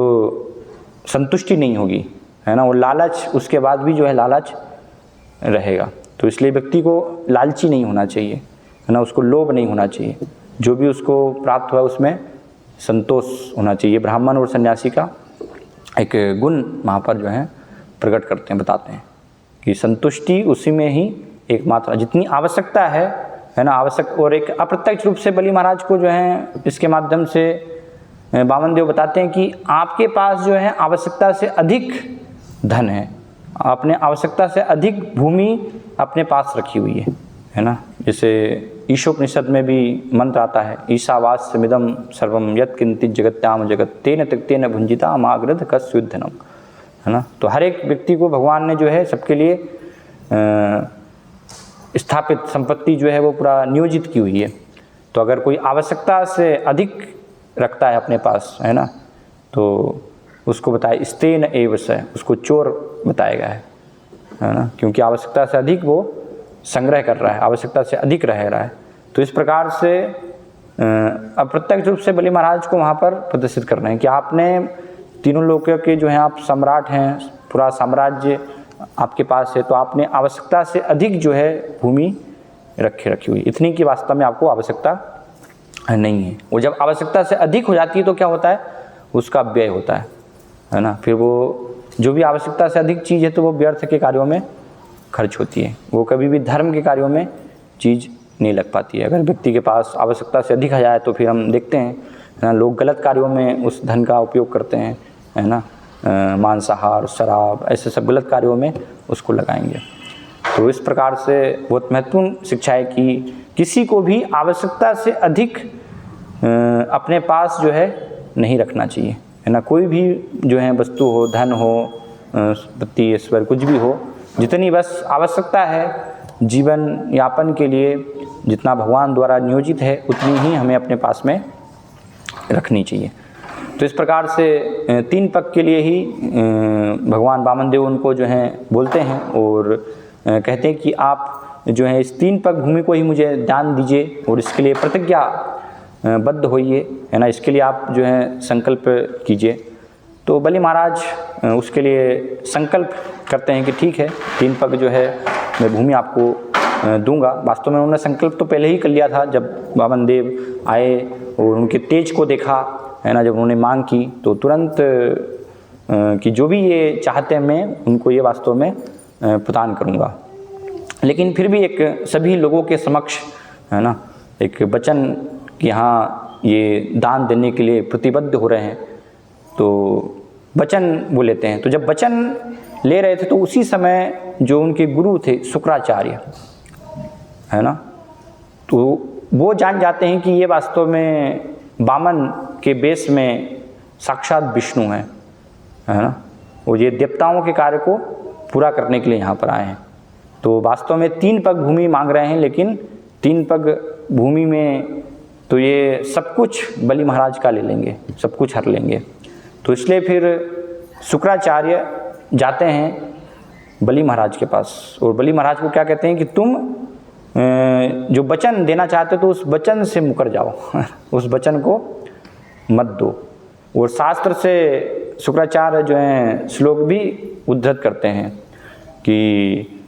संतुष्टि नहीं होगी, है ना। वो लालच, उसके बाद भी जो है लालच रहेगा। तो इसलिए व्यक्ति को लालची नहीं होना चाहिए, है ना, उसको लोभ नहीं होना चाहिए, जो भी उसको प्राप्त हुआ उसमें संतोष होना चाहिए। ब्राह्मण और सन्यासी का एक गुण वहाँ पर जो है प्रकट करते हैं, बताते हैं कि संतुष्टि उसी में ही एकमात्र, जितनी आवश्यकता है ना, आवश्यक। और एक अप्रत्यक्ष रूप से बलि महाराज को जो है इसके माध्यम से वामन देव बताते हैं कि आपके पास जो है आवश्यकता से अधिक धन है, आपने आवश्यकता से अधिक भूमि अपने पास रखी हुई है ना। जैसे ईशोपनिषद में भी मंत्र आता है, ईशावास्यमिदं सर्वं यत् किंचित् जगत्याम जगत तेन त्यक्तेन भुंजिता माग्रद कस्युद्धनम, है ना। तो हर एक व्यक्ति को भगवान ने जो है सबके लिए स्थापित संपत्ति जो है वो पूरा नियोजित की हुई है। तो अगर कोई आवश्यकता से अधिक रखता है अपने पास, है ना, तो उसको बताया स्तेन एव से, उसको चोर बताया गया है ना, क्योंकि आवश्यकता से अधिक वो संग्रह कर रहा है, आवश्यकता से अधिक रह रहा है। तो इस प्रकार से अप्रत्यक्ष रूप से बलि महाराज को वहाँ पर प्रदर्शित कर रहे हैं कि आपने तीनों लोगों के जो हैं आप सम्राट हैं, पूरा साम्राज्य आपके पास है, तो आपने आवश्यकता से अधिक जो है भूमि रखी हुई, इतनी की वास्तव में आपको आवश्यकता नहीं है। वो जब आवश्यकता से अधिक हो जाती है तो क्या होता है, उसका व्यय होता है ना। फिर वो जो भी आवश्यकता से अधिक चीज़ है तो वो व्यर्थ के कार्यों में खर्च होती है, वो कभी भी धर्म के कार्यों में चीज़ नहीं लग पाती है। अगर व्यक्ति के पास आवश्यकता से अधिक आ जाए तो फिर हम देखते हैं, है ना, लोग गलत कार्यों में उस धन का उपयोग करते हैं, है ना, मांसाहार, शराब, ऐसे सब गलत कार्यों में उसको लगाएंगे। तो इस प्रकार से बहुत महत्वपूर्ण शिक्षा है कि किसी को भी आवश्यकता से अधिक अपने पास जो है नहीं रखना चाहिए, है ना। कोई भी जो है वस्तु हो, धन हो, संपत्ति, ईश्वर, कुछ भी हो, जितनी बस आवश्यकता है जीवन यापन के लिए, जितना भगवान द्वारा नियोजित है उतनी ही हमें अपने पास में रखनी चाहिए। तो इस प्रकार से 3 पग के लिए ही भगवान वामन देव उनको जो है बोलते हैं और कहते हैं कि आप जो है इस 3 पग भूमि को ही मुझे दान दीजिए और इसके लिए प्रतिज्ञा बद्ध होइए, है ना, इसके लिए आप जो है संकल्प कीजिए। तो बलि महाराज उसके लिए संकल्प करते हैं कि ठीक है, 3 पग जो है मैं भूमि आपको दूंगा। वास्तव में उन्होंने संकल्प तो पहले ही कर लिया था, जब वामन देव आए और उनके तेज को देखा, है ना, जब उन्होंने मांग की तो तुरंत कि जो भी ये चाहते हैं मैं उनको ये वास्तव में प्रदान करूंगा। लेकिन फिर भी एक सभी लोगों के समक्ष, है ना, एक वचन कि हाँ ये दान देने के लिए प्रतिबद्ध हो रहे हैं, तो वचन वो लेते हैं। तो जब वचन ले रहे थे तो उसी समय जो उनके गुरु थे शुक्राचार्य, है ना, तो वो जान जाते हैं कि ये वास्तव में वामन के वेश में साक्षात विष्णु है ना, और ये देवताओं के कार्य को पूरा करने के लिए यहाँ पर आए हैं। तो वास्तव में 3 पग भूमि मांग रहे हैं, लेकिन 3 पग भूमि में तो ये सब कुछ बलि महाराज का ले लेंगे, सब कुछ हर लेंगे। तो इसलिए फिर शुक्राचार्य जाते हैं बलि महाराज के पास, और बलि महाराज को क्या कहते हैं कि तुम जो वचन देना चाहते हो तो उस वचन से मुकर जाओ उस वचन को मत दो। और शास्त्र से शुक्राचार्य जो हैं श्लोक भी उद्धृत करते हैं कि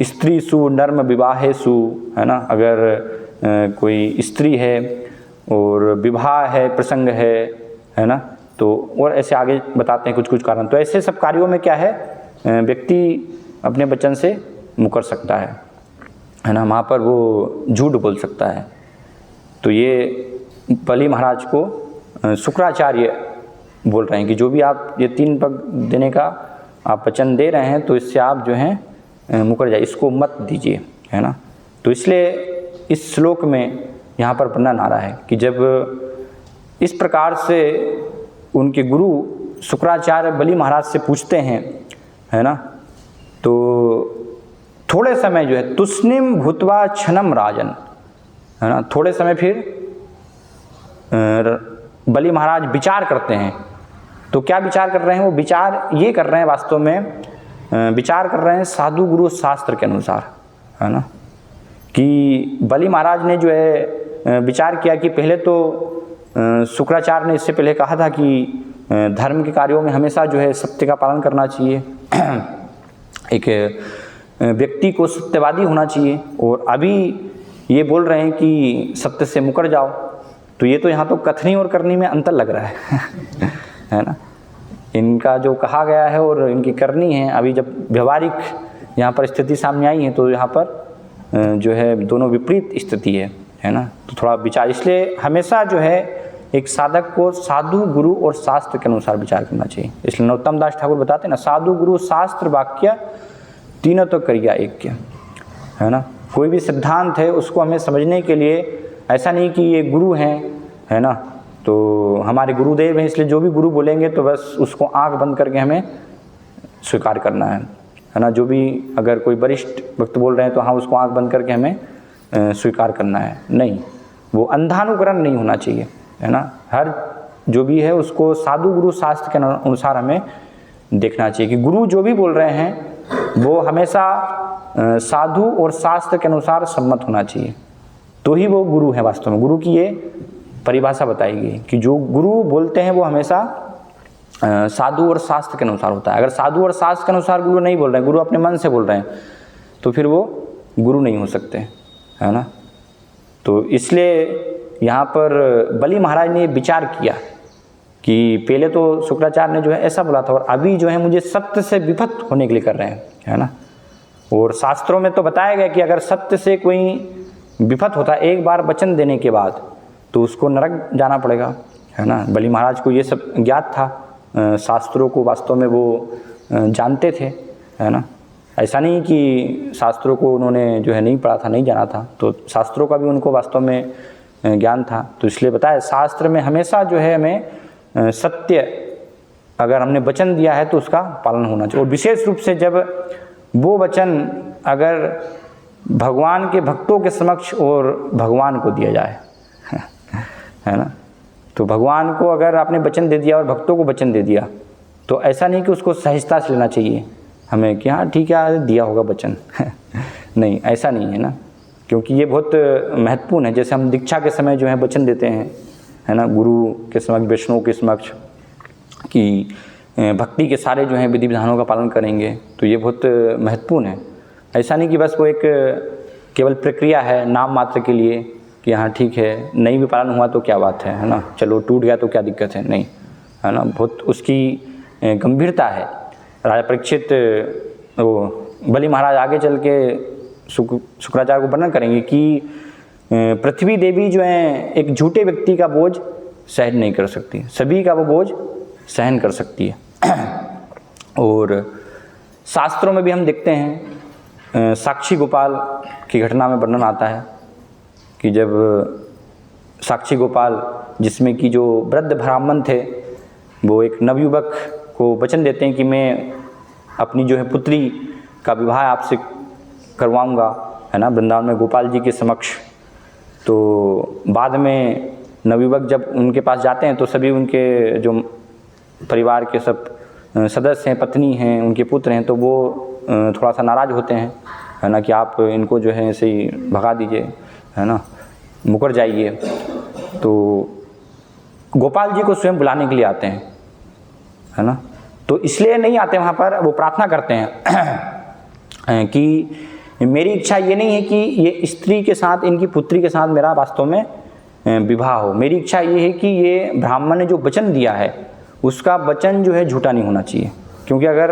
स्त्री सु नर्म विवाहे सु, है ना, अगर कोई स्त्री है और विवाह है, प्रसंग है ना, तो और ऐसे आगे बताते हैं कुछ कुछ कारण। तो ऐसे सब कार्यों में क्या है, व्यक्ति अपने वचन से मुकर सकता है ना, वहाँ पर वो झूठ बोल सकता है। तो ये बलि महाराज को शुक्राचार्य बोल रहे हैं कि जो भी आप ये 3 पग देने का आप वचन दे रहे हैं तो इससे आप जो हैं मुकर जाए, इसको मत दीजिए, है ना। तो इसलिए इस श्लोक में यहाँ पर वर्णन आ रहा है कि जब इस प्रकार से उनके गुरु शुक्राचार्य बलि महाराज से पूछते हैं, है ना, तो थोड़े समय जो है तुष्णिम भूतवा क्षणम राजन, है ना, थोड़े समय फिर बलि महाराज विचार करते हैं। तो क्या विचार कर रहे हैं, वो विचार ये कर रहे हैं, वास्तव में विचार कर रहे हैं साधु गुरु शास्त्र के अनुसार, है ना, कि बलि महाराज ने जो है विचार किया कि पहले तो शुक्राचार्य ने इससे पहले कहा था कि धर्म के कार्यों में हमेशा जो है सत्य का पालन करना चाहिए, एक व्यक्ति को सत्यवादी होना चाहिए, और अभी ये बोल रहे हैं कि सत्य से मुकर जाओ। तो ये तो यहाँ तो कथनी और करनी में अंतर लग रहा है है ना, इनका जो कहा गया है और इनकी करनी है, अभी जब व्यवहारिक यहाँ पर स्थिति सामने आई है तो यहाँ पर जो है दोनों विपरीत स्थिति है ना। तो थोड़ा विचार, इसलिए हमेशा जो है एक साधक को साधु गुरु और शास्त्र के अनुसार विचार करना चाहिए। इसलिए नरोत्तम दास ठाकुर बताते हैं ना, साधु गुरु शास्त्र वाक्य तीनों तो करिया एक, है ना। कोई भी सिद्धांत है उसको हमें समझने के लिए ऐसा नहीं कि ये गुरु हैं, है ना, तो हमारे गुरुदेव हैं इसलिए जो भी गुरु बोलेंगे तो बस उसको आंख बंद करके हमें स्वीकार करना है ना। जो भी अगर कोई वरिष्ठ वक्त बोल रहे हैं तो हाँ उसको आंख बंद करके हमें स्वीकार करना है, नहीं, वो अंधानुकरण नहीं होना चाहिए, है ना। हर जो भी है उसको साधु गुरु शास्त्र के अनुसार हमें देखना चाहिए कि गुरु जो भी बोल रहे हैं वो हमेशा साधु और शास्त्र के अनुसार सम्मत होना चाहिए, तो ही वो गुरु है। वास्तव में गुरु की ये परिभाषा बताई गई कि जो गुरु बोलते हैं वो हमेशा साधु और शास्त्र के अनुसार होता है। अगर साधु और शास्त्र के अनुसार गुरु नहीं बोल रहे हैं, गुरु अपने मन से बोल रहे हैं, तो फिर वो गुरु नहीं हो सकते, है ना। तो इसलिए यहाँ पर बलि महाराज ने विचार किया कि पहले तो शुक्राचार्य ने जो है ऐसा बोला था, और अभी जो है मुझे सत्य से विपत्त होने के लिए कर रहे हैं, है ना। और शास्त्रों में तो बताया गया कि अगर सत्य से कोई विपत्त होता है एक बार वचन देने के बाद तो उसको नरक जाना पड़ेगा, है ना। बलि महाराज को ये सब ज्ञात था, शास्त्रों को वास्तव में वो जानते थे, है ना। ऐसा नहीं कि शास्त्रों को उन्होंने जो है नहीं पढ़ा था, नहीं जाना था, तो शास्त्रों का भी उनको वास्तव में ज्ञान था। तो इसलिए बताया शास्त्र में हमेशा जो है हमें सत्य, अगर हमने वचन दिया है तो उसका पालन होना चाहिए। और विशेष रूप से जब वो वचन अगर भगवान के भक्तों के समक्ष और भगवान को दिया जाए है ना, तो भगवान को अगर आपने वचन दे दिया और भक्तों को वचन दे दिया तो ऐसा नहीं कि उसको सहजता से लेना चाहिए हमें कि हाँ ठीक है दिया होगा वचन नहीं, ऐसा नहीं है ना, क्योंकि ये बहुत महत्वपूर्ण है। जैसे हम दीक्षा के समय जो है वचन देते हैं, है ना, गुरु के समक्ष, वैष्णव के समक्ष, कि भक्ति के सारे जो हैं विधि विधानों का पालन करेंगे, तो ये बहुत महत्वपूर्ण है। ऐसा नहीं कि बस वो एक केवल प्रक्रिया है नाम मात्र के लिए कि हाँ ठीक है, नहीं भी पालन हुआ तो क्या बात है ना, चलो टूट गया तो क्या दिक्कत है, नहीं, है ना। बहुत उसकी गंभीरता है। राजा परीक्षित वो बलि महाराज आगे चल के शुक्राचार्य को वर्णन करेंगे कि पृथ्वी देवी जो है एक झूठे व्यक्ति का बोझ सहन नहीं कर सकती, सभी का वो बोझ सहन कर सकती है। और शास्त्रों में भी हम देखते हैं, साक्षी गोपाल की घटना में वर्णन आता है कि जब साक्षी गोपाल, जिसमें कि जो वृद्ध ब्राह्मण थे, वो एक नवयुवक को वचन देते हैं कि मैं अपनी जो है पुत्री का विवाह आपसे करवाऊंगा, है ना, वृंदावन में गोपाल जी के समक्ष। तो बाद में नवयुवक जब उनके पास जाते हैं तो सभी उनके जो परिवार के सब सदस्य हैं, पत्नी हैं, उनके पुत्र हैं, तो वो थोड़ा सा नाराज़ होते हैं, है ना, कि आप इनको जो है ऐसे ही भगा दीजिए, है ना, मुकर जाइए। तो गोपाल जी को स्वयं बुलाने के लिए आते हैं, है ना। तो इसलिए नहीं आते वहाँ पर, वो प्रार्थना करते हैं कि मेरी इच्छा ये नहीं है कि ये स्त्री के साथ, इनकी पुत्री के साथ मेरा वास्तव में विवाह हो। मेरी इच्छा ये है कि ये ब्राह्मण ने जो वचन दिया है उसका वचन जो है झूठा नहीं होना चाहिए, क्योंकि अगर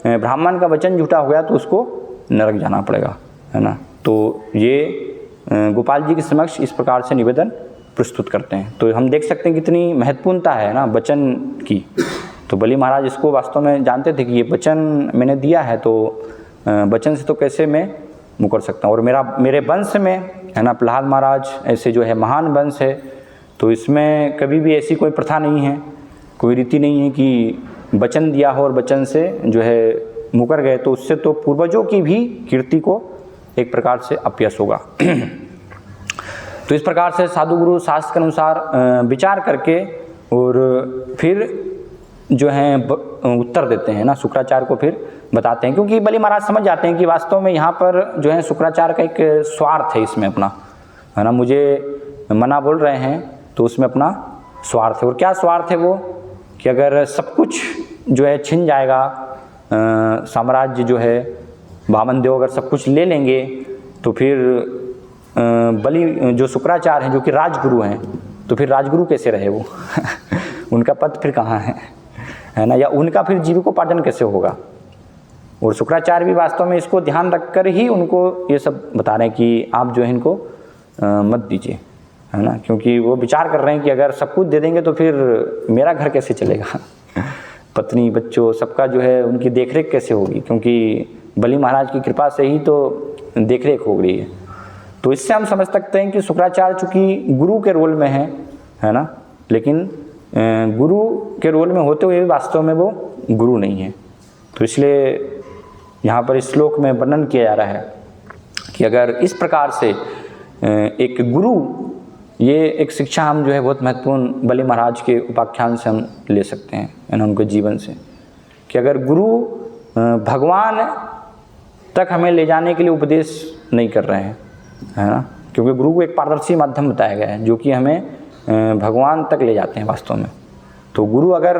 ब्राह्मण का वचन झूठा हो गया तो उसको नरक जाना पड़ेगा, है ना। तो ये गोपाल जी के समक्ष इस प्रकार से निवेदन प्रस्तुत करते हैं। तो हम देख सकते हैं कितनी महत्वपूर्णता है ना वचन की। तो बलि महाराज इसको वास्तव में जानते थे कि ये वचन मैंने दिया है, तो वचन से तो कैसे मैं मुकर सकता हूँ। और मेरे वंश में, है ना, प्रहलाद महाराज ऐसे जो है महान वंश है, तो इसमें कभी भी ऐसी कोई प्रथा नहीं है, कोई रीति नहीं है कि वचन दिया हो और वचन से जो है मुकर गए, तो उससे तो पूर्वजों की भी कीर्ति को एक प्रकार से अपयश होगा। तो इस प्रकार से साधु गुरु शास्त्र के अनुसार विचार करके और फिर जो है उत्तर देते हैं ना, शुक्राचार्य को फिर बताते हैं, क्योंकि बलि महाराज समझ जाते हैं कि वास्तव में यहाँ पर जो है शुक्राचार्य का एक स्वार्थ है इसमें अपना, है ना, मुझे मना बोल रहे हैं तो उसमें अपना स्वार्थ है। और क्या स्वार्थ है वो, कि अगर सब कुछ जो है छिन जाएगा, साम्राज्य जो है वामन देव अगर सब कुछ ले लेंगे, तो फिर बलि जो शुक्राचार्य हैं जो कि राजगुरु हैं, तो फिर राजगुरु कैसे रहे वो उनका पद फिर कहाँ है ना, या उनका फिर जीविकोपार्जन कैसे होगा। और शुक्राचार्य भी वास्तव में इसको ध्यान रखकर ही उनको ये सब बता रहे हैं कि आप जो है इनको मत दीजिए, है ना, क्योंकि वो विचार कर रहे हैं कि अगर सब कुछ दे देंगे तो फिर मेरा घर कैसे चलेगा पत्नी बच्चों सबका जो है उनकी देखरेख कैसे होगी, क्योंकि बलि महाराज की कृपा से ही तो देखरेख हो रही है। तो इससे हम समझ सकते हैं कि शुक्राचार्य चूँकि गुरु के रोल में है ना, लेकिन गुरु के रोल में होते हुए वास्तव में वो गुरु नहीं है। तो इसलिए यहाँ पर इस श्लोक में वर्णन किया जा रहा है कि अगर इस प्रकार से एक गुरु, ये एक शिक्षा हम जो है बहुत महत्वपूर्ण बलि महाराज के उपाख्यान से हम ले सकते हैं, यानी उनके जीवन से, कि अगर गुरु भगवान तक हमें ले जाने के लिए उपदेश नहीं कर रहे हैं, है ना, क्योंकि गुरु को एक पारदर्शी माध्यम बताया गया है जो कि हमें भगवान तक ले जाते हैं वास्तव में। तो गुरु अगर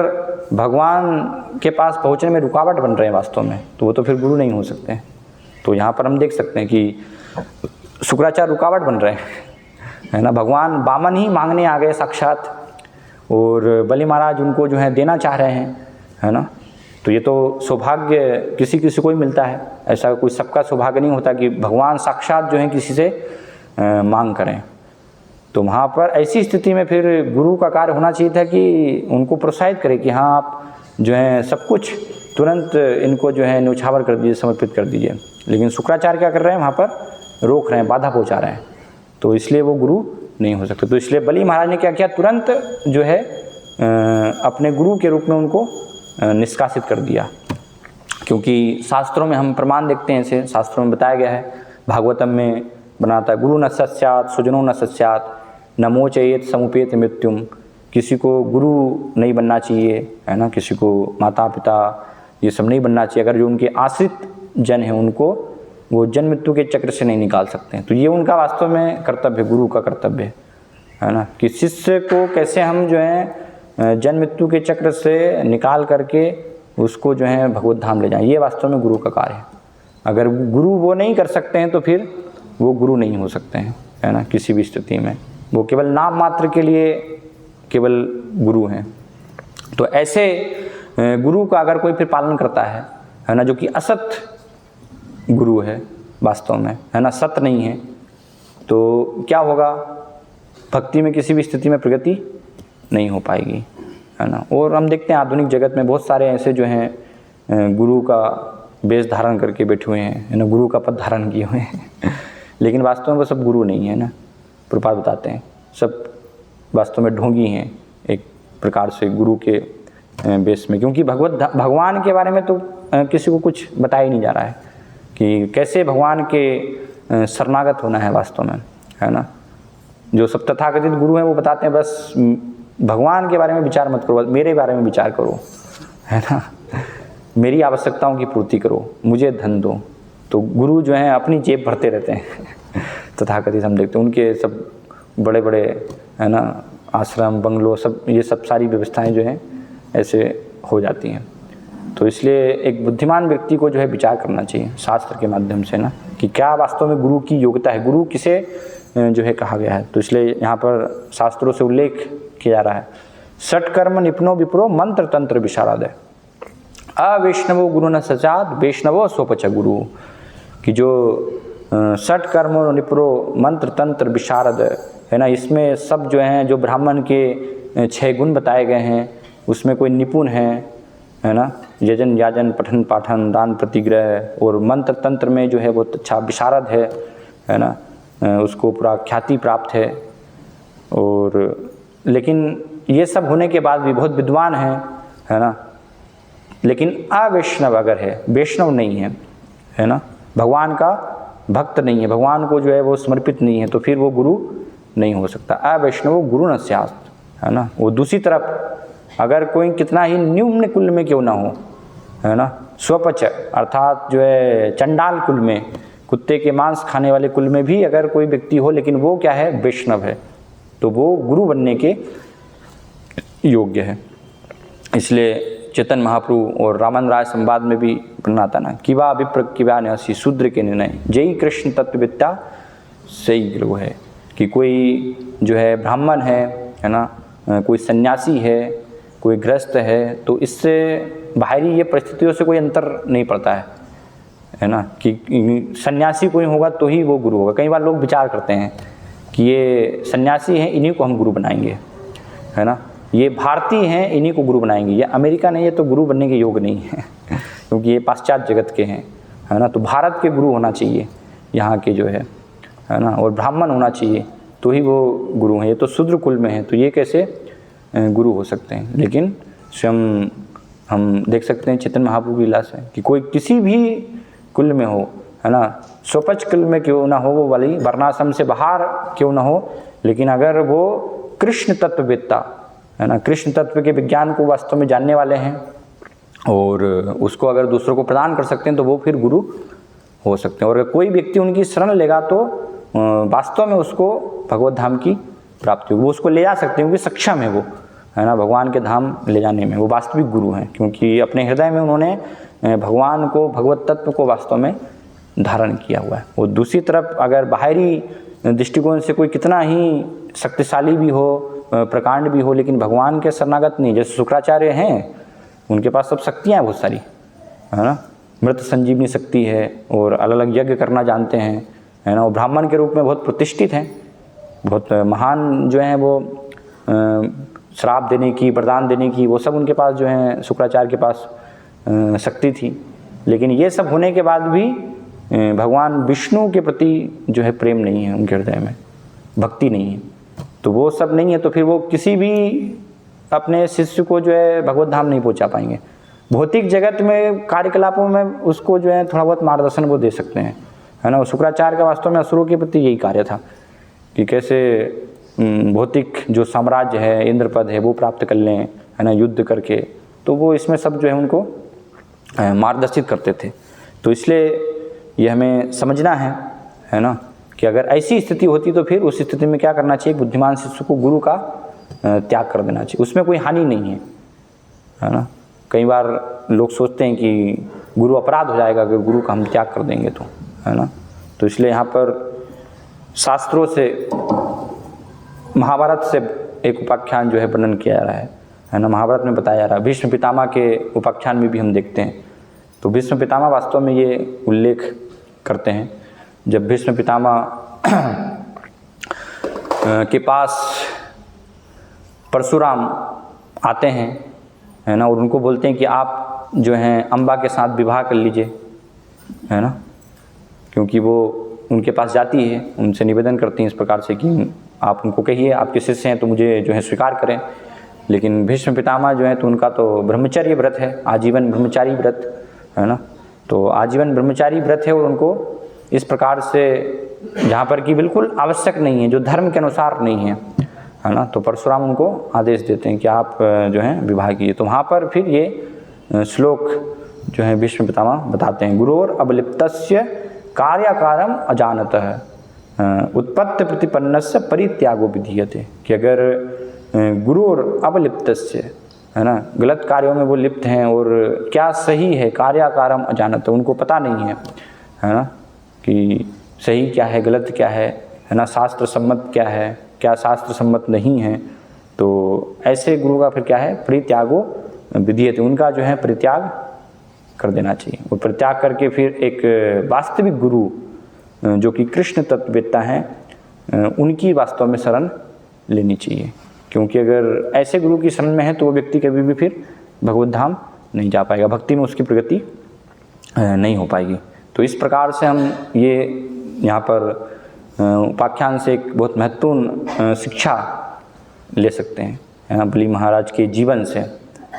भगवान के पास पहुंचने में रुकावट बन रहे हैं वास्तव में, तो वो तो फिर गुरु नहीं हो सकते हैं। तो यहाँ पर हम देख सकते हैं कि शुक्राचार्य रुकावट बन रहे हैं, है ना, भगवान वामन ही मांगने आ गए साक्षात, और बलि महाराज उनको जो है देना चाह रहे हैं, है ना। तो ये तो सौभाग्य किसी किसी को ही मिलता है, ऐसा कोई सबका सौभाग्य नहीं होता कि भगवान साक्षात जो है किसी से मांग करें। तो वहाँ पर ऐसी स्थिति में फिर गुरु का कार्य होना चाहिए था कि उनको प्रोत्साहित करे कि हाँ आप जो है सब कुछ तुरंत इनको जो है न्यौछावर कर दीजिए, समर्पित कर दीजिए। लेकिन शुक्राचार्य क्या कर रहे हैं, वहाँ पर रोक रहे हैं, बाधा पहुँचा रहे हैं, तो इसलिए वो गुरु नहीं हो सकते। तो इसलिए बलि महाराज ने क्या किया, तुरंत जो है अपने गुरु के रूप में उनको निष्कासित कर दिया। क्योंकि शास्त्रों में हम प्रमाण देखते हैं, ऐसे शास्त्रों में बताया गया है, भागवतम में बनाता है, गुरु न सस्यात् सुजनो न सस्यात् नमो चेत समुपेत मृत्युम। किसी को गुरु नहीं बनना चाहिए, है ना, किसी को माता पिता ये सब नहीं बनना चाहिए, अगर जो उनके आश्रित जन हैं उनको वो जन्म मृत्यु के चक्र से नहीं निकाल सकते हैं। तो ये उनका वास्तव में कर्तव्य, गुरु का कर्तव्य है ना, कि शिष्य को कैसे हम जो है जन्म मृत्यु के चक्र से निकाल करके उसको जो है भगवत धाम ले जाएं, ये वास्तव में गुरु का कार्य है। अगर गुरु वो नहीं कर सकते हैं तो फिर वो गुरु नहीं हो सकते हैं, है ना, किसी भी स्थिति में वो केवल नाम मात्र के लिए केवल गुरु हैं। तो ऐसे गुरु का अगर कोई फिर पालन करता है ना, जो कि असत गुरु है वास्तव में, है ना, सत्य नहीं है, तो क्या होगा, भक्ति में किसी भी स्थिति में प्रगति नहीं हो पाएगी, है ना। और हम देखते हैं आधुनिक जगत में बहुत सारे ऐसे जो हैं गुरु का वेश धारण करके बैठे हुए हैं, है ना, गुरु का पद धारण किए हुए हैं लेकिन वास्तव में वो सब गुरु नहीं है ना, प्रभुपाद बताते हैं सब वास्तव में ढोंगी हैं एक प्रकार से गुरु के वेश में, क्योंकि भगवान के बारे में तो किसी को कुछ बताया ही नहीं जा रहा कि कैसे भगवान के शरणागत होना है वास्तव में, है ना। जो सब तथाकथित गुरु हैं वो बताते हैं बस भगवान के बारे में विचार मत करो, मेरे बारे में विचार करो, है ना, मेरी आवश्यकताओं की पूर्ति करो, मुझे धन दो। तो गुरु जो हैं अपनी जेब भरते रहते हैं तथाकथित हम देखते हैं उनके सब बड़े बड़े, है ना, आश्रम बंगलो सब, ये सब सारी व्यवस्थाएं जो हैं ऐसे हो जाती हैं। तो इसलिए एक बुद्धिमान व्यक्ति को जो है विचार करना चाहिए शास्त्र के माध्यम से ना, कि क्या वास्तव में गुरु की योग्यता है, गुरु किसे जो है कहा गया है। तो इसलिए यहाँ पर शास्त्रों से उल्लेख किया जा रहा है, षट्कर्म निपुणो विप्रो मंत्र तंत्र विशारद, अवैष्णवो गुरु न सचाद वैष्णवो स्वपच गुरु, कि जो षट्कर्म निपुणो मंत्र तंत्र विशारद, है ना, इसमें सब जो हैं जो ब्राह्मण के 6 गुण बताए गए हैं उसमें कोई निपुण है ना, यजन याजन पठन पाठन दान प्रतिग्रह, और मंत्र तंत्र में जो है वो अच्छा विशारद है ना, उसको पूरा ख्याति प्राप्त और लेकिन ये सब होने के बाद भी बहुत विद्वान है ना, लेकिन अवैष्णव अगर है, वैष्णव नहीं है ना, भगवान का भक्त नहीं है, भगवान को जो है वो समर्पित नहीं है, तो फिर वो गुरु नहीं हो सकता। अवैष्णव गुरु न स्यात्, है ना। वो दूसरी तरफ अगर कोई कितना ही निम्न कुल में क्यों ना हो, है ना, स्वपच अर्थात जो है चंडाल कुल में, कुत्ते के मांस खाने वाले कुल में भी अगर कोई व्यक्ति हो, लेकिन वो क्या है, वैष्णव है, तो वो गुरु बनने के योग्य है। इसलिए चेतन महाप्रभु और रामन राय संवाद में भी वर्णन आता ना, किवा विप्र किवा न्यासी शूद्र के निर्णय जय कृष्ण तत्वविद्या सही गुरु है, कि कोई जो है ब्राह्मण है ना, कोई सन्यासी है, कोई गृहस्थ है, तो इससे बाहरी ये परिस्थितियों से कोई अंतर नहीं पड़ता है ना, कि सन्यासी कोई होगा तो ही वो गुरु होगा। कई बार लोग विचार करते हैं कि ये सन्यासी हैं, इन्हीं को हम गुरु बनाएंगे, है ना, ये भारतीय हैं, इन्हीं को गुरु बनाएंगे, ये अमेरिका नहीं है तो गुरु बनने के योग नहीं है क्योंकि ये पाश्चात्य जगत के हैं, है ना। तो भारत के गुरु होना चाहिए यहाँ के जो है ना, और ब्राह्मण होना चाहिए तो ही वो गुरु हैं। ये तो शूद्र कुल में है, तो ये कैसे गुरु हो सकते हैं। लेकिन स्वयं हम देख सकते हैं चेतन महाप्रभु की लीला से कि कोई किसी भी कुल में हो, है ना, स्वपच कुल में क्यों ना हो, वो वाली वर्णाश्रम से बाहर क्यों ना हो, लेकिन अगर वो कृष्ण तत्ववेत्ता, है ना, कृष्ण तत्व के विज्ञान को वास्तव में जानने वाले हैं और उसको अगर दूसरों को प्रदान कर सकते हैं तो वो फिर गुरु हो सकते हैं। और अगर कोई व्यक्ति उनकी शरण लेगा तो वास्तव में उसको भगवत धाम की प्राप्ति होगी, वो उसको ले जा सकते हैं, क्योंकि सक्षम है वो, है ना, भगवान के धाम ले जाने में वो वास्तविक गुरु हैं, क्योंकि अपने हृदय में उन्होंने भगवान को, भगवत तत्व को वास्तव में धारण किया हुआ है। और दूसरी तरफ अगर बाहरी दृष्टिकोण से कोई कितना ही शक्तिशाली भी हो, प्रकांड भी हो, लेकिन भगवान के शरणागत नहीं, जैसे शुक्राचार्य हैं, उनके पास सब शक्तियाँ हैं बहुत सारी, है ना, मृत संजीवनी शक्ति है और अलग अलग यज्ञ करना जानते हैं, है ना, और ब्राह्मण के रूप में बहुत प्रतिष्ठित हैं, बहुत महान जो हैं वो श्राप देने की, वरदान देने की, वो सब उनके पास जो है शुक्राचार्य के पास शक्ति थी। लेकिन ये सब होने के बाद भी भगवान विष्णु के प्रति जो है प्रेम नहीं है उनके हृदय में, भक्ति नहीं है, तो वो सब नहीं है, तो फिर वो किसी भी अपने शिष्य को जो है भगवत धाम नहीं पहुंचा पाएंगे। भौतिक जगत में कार्यकलापों में उसको जो है थोड़ा बहुत मार्गदर्शन वो दे सकते हैं, है ना। शुक्राचार्य का वास्तव में असुरों के प्रति यही कार्य था कि कैसे भौतिक जो साम्राज्य है, इंद्रपद है, वो प्राप्त कर लें, है ना, युद्ध करके, तो वो इसमें सब जो है उनको मार्गदर्शित करते थे। तो इसलिए ये हमें समझना है ना, कि अगर ऐसी स्थिति होती तो फिर उस स्थिति में क्या करना चाहिए, बुद्धिमान शिष्य को गुरु का त्याग कर देना चाहिए, उसमें कोई हानि नहीं है ना। कई बार लोग सोचते हैं कि गुरु अपराध हो जाएगा अगर गुरु का हम त्याग कर देंगे तो, है ना। तो इसलिए यहाँ पर शास्त्रों से, महाभारत से एक उपाख्यान जो है वर्णन किया जा रहा है ना, महाभारत में बताया जा रहा है। भीष्म पितामह के उपाख्यान में भी हम देखते हैं, तो भीष्म पितामह वास्तव में ये उल्लेख करते हैं, जब भीष्म पितामह के पास परशुराम आते हैं, है ना, और उनको बोलते हैं कि आप जो हैं अम्बा के साथ विवाह कर लीजिए, है ना, क्योंकि वो उनके पास जाती है, उनसे निवेदन करती हैं इस प्रकार से कि आप उनको कहिए आपके शिष्य हैं तो मुझे जो है स्वीकार करें। लेकिन भीष्म पितामह जो है तो उनका तो ब्रह्मचर्य व्रत है, आजीवन ब्रह्मचारी व्रत, है ना, तो आजीवन ब्रह्मचारी व्रत है और उनको इस प्रकार से जहाँ पर कि बिल्कुल आवश्यक नहीं है, जो धर्म के अनुसार नहीं है ना, तो परशुराम उनको आदेश देते हैं कि आप जो है विवाह कीजिए। तो वहाँ पर फिर ये श्लोक जो है भीष्म पितामह बताते हैं, गुरोर अवलिप्तस्य कार्याकारम अजानतः उत्पत्ति प्रतिपन्नस्य परित्यागो विधीयते, कि अगर गुरोर अवलिप्तस्य, है ना, गलत कार्यों में वो लिप्त हैं और क्या सही है, कार्याकारम अजानतः, उनको पता नहीं है ना, कि सही क्या है, गलत क्या है ना, शास्त्र सम्मत क्या है, क्या शास्त्र सम्मत नहीं है, तो ऐसे गुरु का फिर क्या है, परित्यागो विधीयते, उनका जो है परित्याग कर देना चाहिए। वो परित्याग करके फिर एक वास्तविक गुरु जो कि कृष्ण तत्ववेत्ता हैं उनकी वास्तव में शरण लेनी चाहिए, क्योंकि अगर ऐसे गुरु की शरण में है तो वो व्यक्ति कभी भी फिर भगवत धाम नहीं जा पाएगा, भक्ति में उसकी प्रगति नहीं हो पाएगी। तो इस प्रकार से हम ये यहाँ पर उपाख्यान से एक बहुत महत्वपूर्ण शिक्षा ले सकते हैं, है ना, बलि महाराज के जीवन से,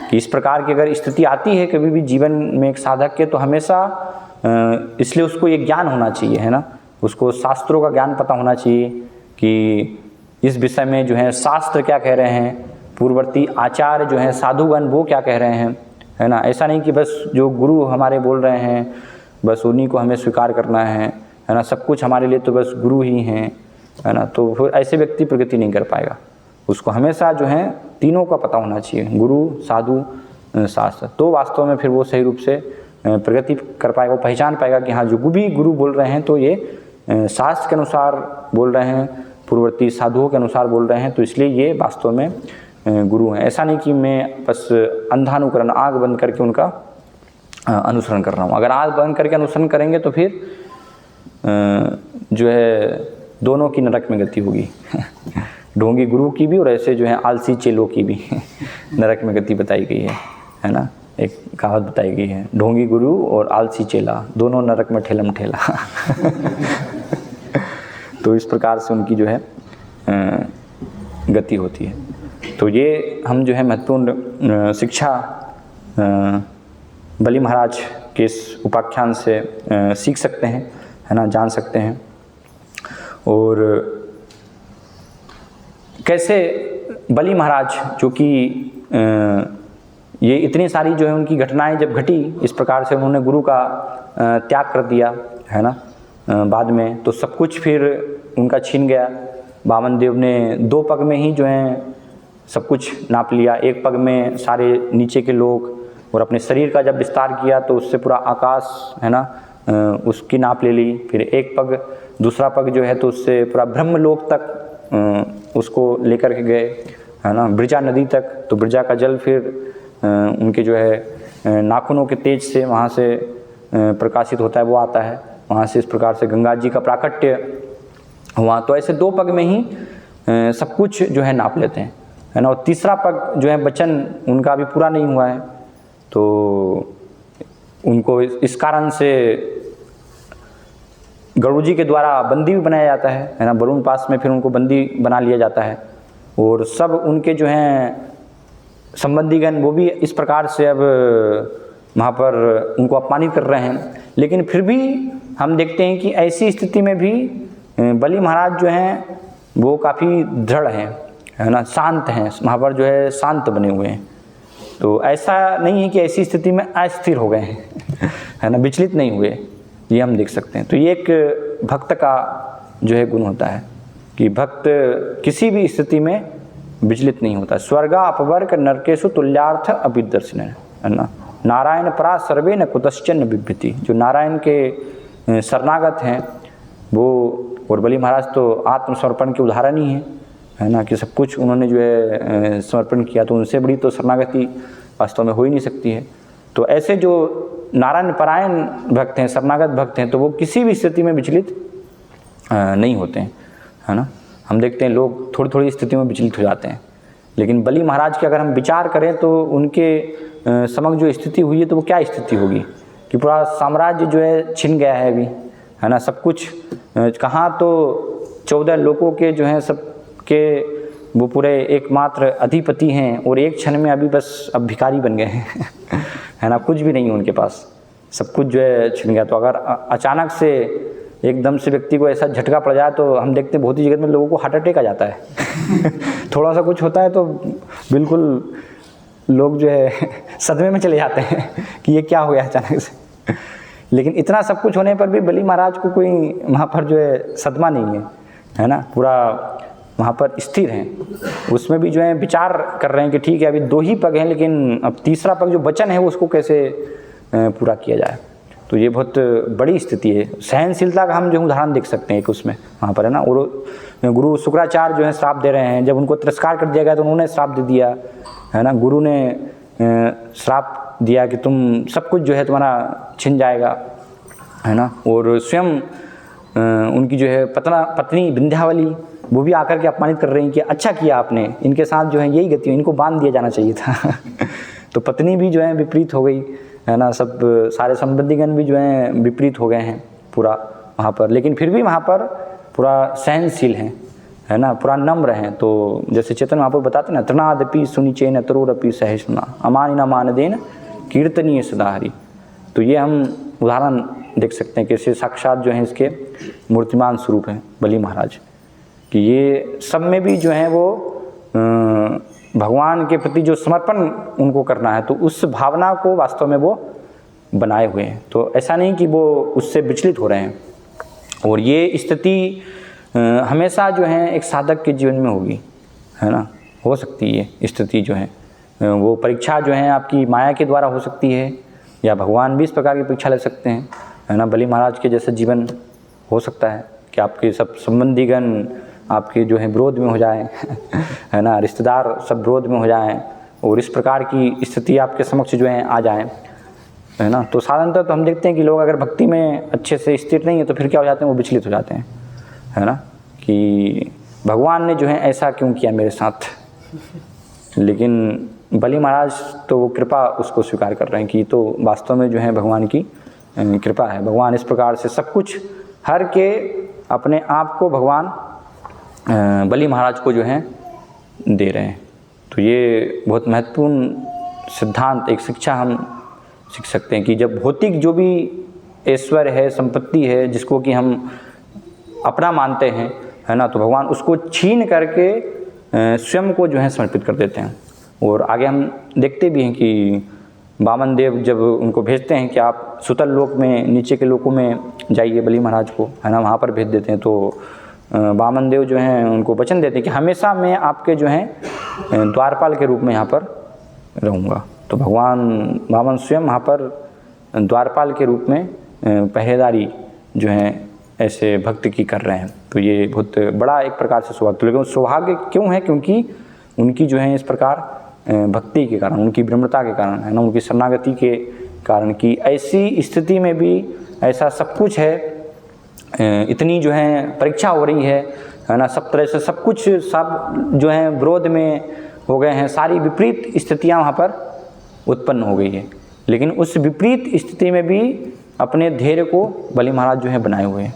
कि इस प्रकार की अगर स्थिति आती है कभी भी जीवन में एक साधक के, तो हमेशा इसलिए उसको ये ज्ञान होना चाहिए, है ना, उसको शास्त्रों का ज्ञान पता होना चाहिए कि इस विषय में जो है शास्त्र क्या कह रहे हैं, पूर्ववर्ती आचार्य जो हैं साधुगण वो क्या कह रहे हैं, है ना। ऐसा नहीं कि बस जो गुरु हमारे बोल रहे हैं बस उन्हीं को हमें स्वीकार करना है ना, सब कुछ हमारे लिए तो बस गुरु ही हैं, है ना, तो फिर ऐसे व्यक्ति प्रगति नहीं कर पाएगा। उसको हमेशा जो है तीनों का पता होना चाहिए, गुरु, साधु, शास्त्र, तो वास्तव में फिर वो सही रूप से प्रगति कर पाएगा, वो पहचान पाएगा कि हाँ, जो भी गुरु बोल रहे हैं तो ये शास्त्र के अनुसार बोल रहे हैं, पूर्ववर्ती साधुओं के अनुसार बोल रहे हैं, तो इसलिए ये वास्तव में गुरु हैं। ऐसा नहीं कि मैं बस अंधानुकरण, आँख बंद करके उनका अनुसरण कर रहा हूँ। अगर आँख बंद करके अनुसरण करेंगे तो फिर जो है दोनों की नरक में गति होगी ढोंगी गुरु की भी और ऐसे जो है आलसी चेलों की भी नरक में गति बताई गई है ना। एक कहावत बताई गई है, ढोंगी गुरु और आलसी चेला दोनों नरक में ठेलम ठेला तो इस प्रकार से उनकी जो है गति होती है। तो ये हम जो है महत्वपूर्ण शिक्षा बलि महाराज के इस उपाख्यान से सीख सकते हैं, है ना, जान सकते हैं। और कैसे बलि महाराज जो कि ये इतनी सारी जो है उनकी घटनाएं जब घटी, इस प्रकार से उन्होंने गुरु का त्याग कर दिया, है ना, बाद में तो सब कुछ फिर उनका छीन गया। वामन देव ने 2 पग में ही जो है सब कुछ नाप लिया, 1 पग में सारे नीचे के लोग, और अपने शरीर का जब विस्तार किया तो उससे पूरा आकाश, है ना, उसकी नाप ले ली। फिर 1 पग, दूसरा पग जो है तो उससे पूरा ब्रह्मलोक तक उसको लेकर के गए, है ना, ब्रजा नदी तक। तो ब्रजा का जल फिर उनके जो है नाखूनों के तेज से वहाँ से प्रकाशित होता है, वो आता है वहाँ से। इस प्रकार से गंगा जी का प्राकट्य हुआ। तो ऐसे 2 पग में ही सब कुछ जो है नाप लेते हैं, है ना। और तीसरा पग जो है वचन उनका अभी पूरा नहीं हुआ है, तो उनको इस कारण से गरुड़ जी के द्वारा बंदी भी बनाया जाता है ना, वरुण पास में फिर उनको बंदी बना लिया जाता है। और सब उनके जो हैं संबंधीगण वो भी इस प्रकार से अब वहाँ पर उनको अपमानित कर रहे हैं। लेकिन फिर भी हम देखते हैं कि ऐसी स्थिति में भी बलि महाराज जो हैं वो काफ़ी दृढ़ हैं, है ना, शांत हैं, वहाँ पर जो है शांत बने हुए हैं। तो ऐसा नहीं है कि ऐसी स्थिति में अस्थिर हो गए हैं है ना, विचलित नहीं हुए, ये हम देख सकते हैं। तो ये एक भक्त का जो है गुण होता है कि भक्त किसी भी स्थिति में विचलित नहीं होता। स्वर्गा अपवर्ग नरकेशु तुल्यार्थ अभिदर्शन, है ना, नारायण परा सर्वे न कुतश्चन बिभ्यति। जो नारायण के शरणागत हैं वो, और बलि महाराज तो आत्मसमर्पण के उदाहरण ही है ना, कि सब कुछ उन्होंने जो है समर्पण किया, तो उनसे बड़ी तो शरणागति वास्तव में हो ही नहीं सकती है। तो ऐसे जो नारायण परायण भक्त हैं, शरणागत भक्त हैं, तो वो किसी भी स्थिति में विचलित नहीं होते हैं, है ना। हम देखते हैं लोग थोड़ी थोड़ी स्थिति में विचलित हो जाते हैं, लेकिन बलि महाराज के अगर हम विचार करें तो उनके समक्ष जो स्थिति हुई है तो वो क्या स्थिति होगी कि पूरा साम्राज्य जो है छिन गया है अभी, है ना, सब कुछ कहाँ तो 14 लोगों के जो हैं सब के वो पूरे एकमात्र अधिपति हैं, और एक क्षण में अभी बस अब भिखारी बन गए हैं है ना, कुछ भी नहीं है उनके पास, सब कुछ जो है छिन गया। तो अगर अचानक से एकदम से व्यक्ति को ऐसा झटका पड़ जाए तो हम देखते हैं बहुत ही जगत में लोगों को हार्ट अटैक आ जाता है थोड़ा सा कुछ होता है तो बिल्कुल लोग जो है सदमे में चले जाते हैं कि ये क्या हो गया अचानक से। लेकिन इतना सब कुछ होने पर भी बलि महाराज को कोई वहाँ पर जो है सदमा नहीं है ना, पूरा वहाँ पर स्थिर हैं। उसमें भी जो है विचार कर रहे हैं कि ठीक है अभी 2 ही पग हैं, लेकिन अब तीसरा पग जो वचन है वो उसको कैसे पूरा किया जाए। तो ये बहुत बड़ी स्थिति है। सहनशीलता का हम जो उदाहरण देख सकते हैं एक उसमें वहाँ पर है ना। और गुरु शुक्राचार्य जो है श्राप दे रहे हैं, जब उनको तिरस्कार कर दिया गया तो उन्होंने श्राप दे दिया है ना। गुरु ने श्राप दिया कि तुम सब कुछ जो है तुम्हारा छिन जाएगा है ना। और स्वयं उनकी जो है पत्नी विंध्यावली वो भी आकर के अपमानित कर रही हैं कि अच्छा किया आपने, इनके साथ जो है यही गति हुई, इनको बांध दिया जाना चाहिए था तो पत्नी भी जो है विपरीत हो गई है ना। सब सारे संबंधीगण भी जो हैं विपरीत हो गए हैं पूरा वहाँ पर, लेकिन फिर भी वहाँ पर पूरा सहनशील हैं है ना, पूरा नम्र हैं। तो जैसे चेतन वहाँ पर बताते ना, तृणादपि सुनिचेन तरोरपि सहिष्णुना अमानिना मानदेन कीर्तनीय सदाहरि। तो ये हम उदाहरण देख सकते हैं कि इसे साक्षात जो है इसके मूर्तिमान स्वरूप हैं बलि महाराज, कि ये सब में भी जो है वो भगवान के प्रति जो समर्पण उनको करना है तो उस भावना को वास्तव में वो बनाए हुए हैं। तो ऐसा नहीं कि वो उससे विचलित हो रहे हैं। और ये स्थिति हमेशा जो है एक साधक के जीवन में होगी है ना, हो सकती है स्थिति जो है वो परीक्षा जो है आपकी माया के द्वारा हो सकती है, या भगवान भी इस प्रकार की परीक्षा ले सकते हैं है ना। बलि महाराज के जैसा जीवन हो सकता है कि आपके सब संबंधीगण आपके जो है विरोध में हो जाएं है ना, रिश्तेदार सब विरोध में हो जाएं और इस प्रकार की स्थिति आपके समक्ष जो है आ जाएं है ना। तो साधारणतः तो हम देखते हैं कि लोग अगर भक्ति में अच्छे से स्थिर नहीं है तो फिर क्या हो जाते हैं, वो विचलित हो जाते हैं है ना, कि भगवान ने जो है ऐसा क्यों किया मेरे साथ। लेकिन बलि महाराज तो वो कृपा उसको स्वीकार कर रहे हैं कि तो वास्तव में जो है भगवान की कृपा है। भगवान इस प्रकार से सब कुछ हर के अपने आप को भगवान बलि महाराज को जो है दे रहे हैं। तो ये बहुत महत्वपूर्ण सिद्धांत, एक शिक्षा हम सीख सकते हैं कि जब भौतिक जो भी ऐश्वर्य है, संपत्ति है, जिसको कि हम अपना मानते हैं है ना, तो भगवान उसको छीन करके स्वयं को जो है समर्पित कर देते हैं। और आगे हम देखते भी हैं कि वामन देव जब उनको भेजते हैं कि आप सुतल लोक में, नीचे के लोकों में जाइए बलि महाराज को है ना, वहाँ पर भेज देते हैं। तो वामन देव जो हैं उनको वचन देते हैं कि हमेशा मैं आपके जो हैं द्वारपाल के रूप में यहाँ पर रहूँगा। तो भगवान वामन स्वयं वहाँ पर द्वारपाल के रूप में पहरेदारी जो है ऐसे भक्त की कर रहे हैं। तो ये बहुत बड़ा एक प्रकार से सौभाग्य, लेकिन सौभाग्य क्यों है, क्योंकि उनकी जो है इस प्रकार भक्ति के कारण, उनकी विनम्रता के कारण है ना, उनकी शरणागति के कारण कि ऐसी स्थिति में भी ऐसा सब कुछ है, इतनी जो है परीक्षा हो रही है ना, सब तरह से सब कुछ सब जो है विरोध में हो गए हैं, सारी विपरीत स्थितियां वहाँ पर उत्पन्न हो गई है। लेकिन उस विपरीत स्थिति में भी अपने धैर्य को बलि महाराज जो है बनाए हुए हैं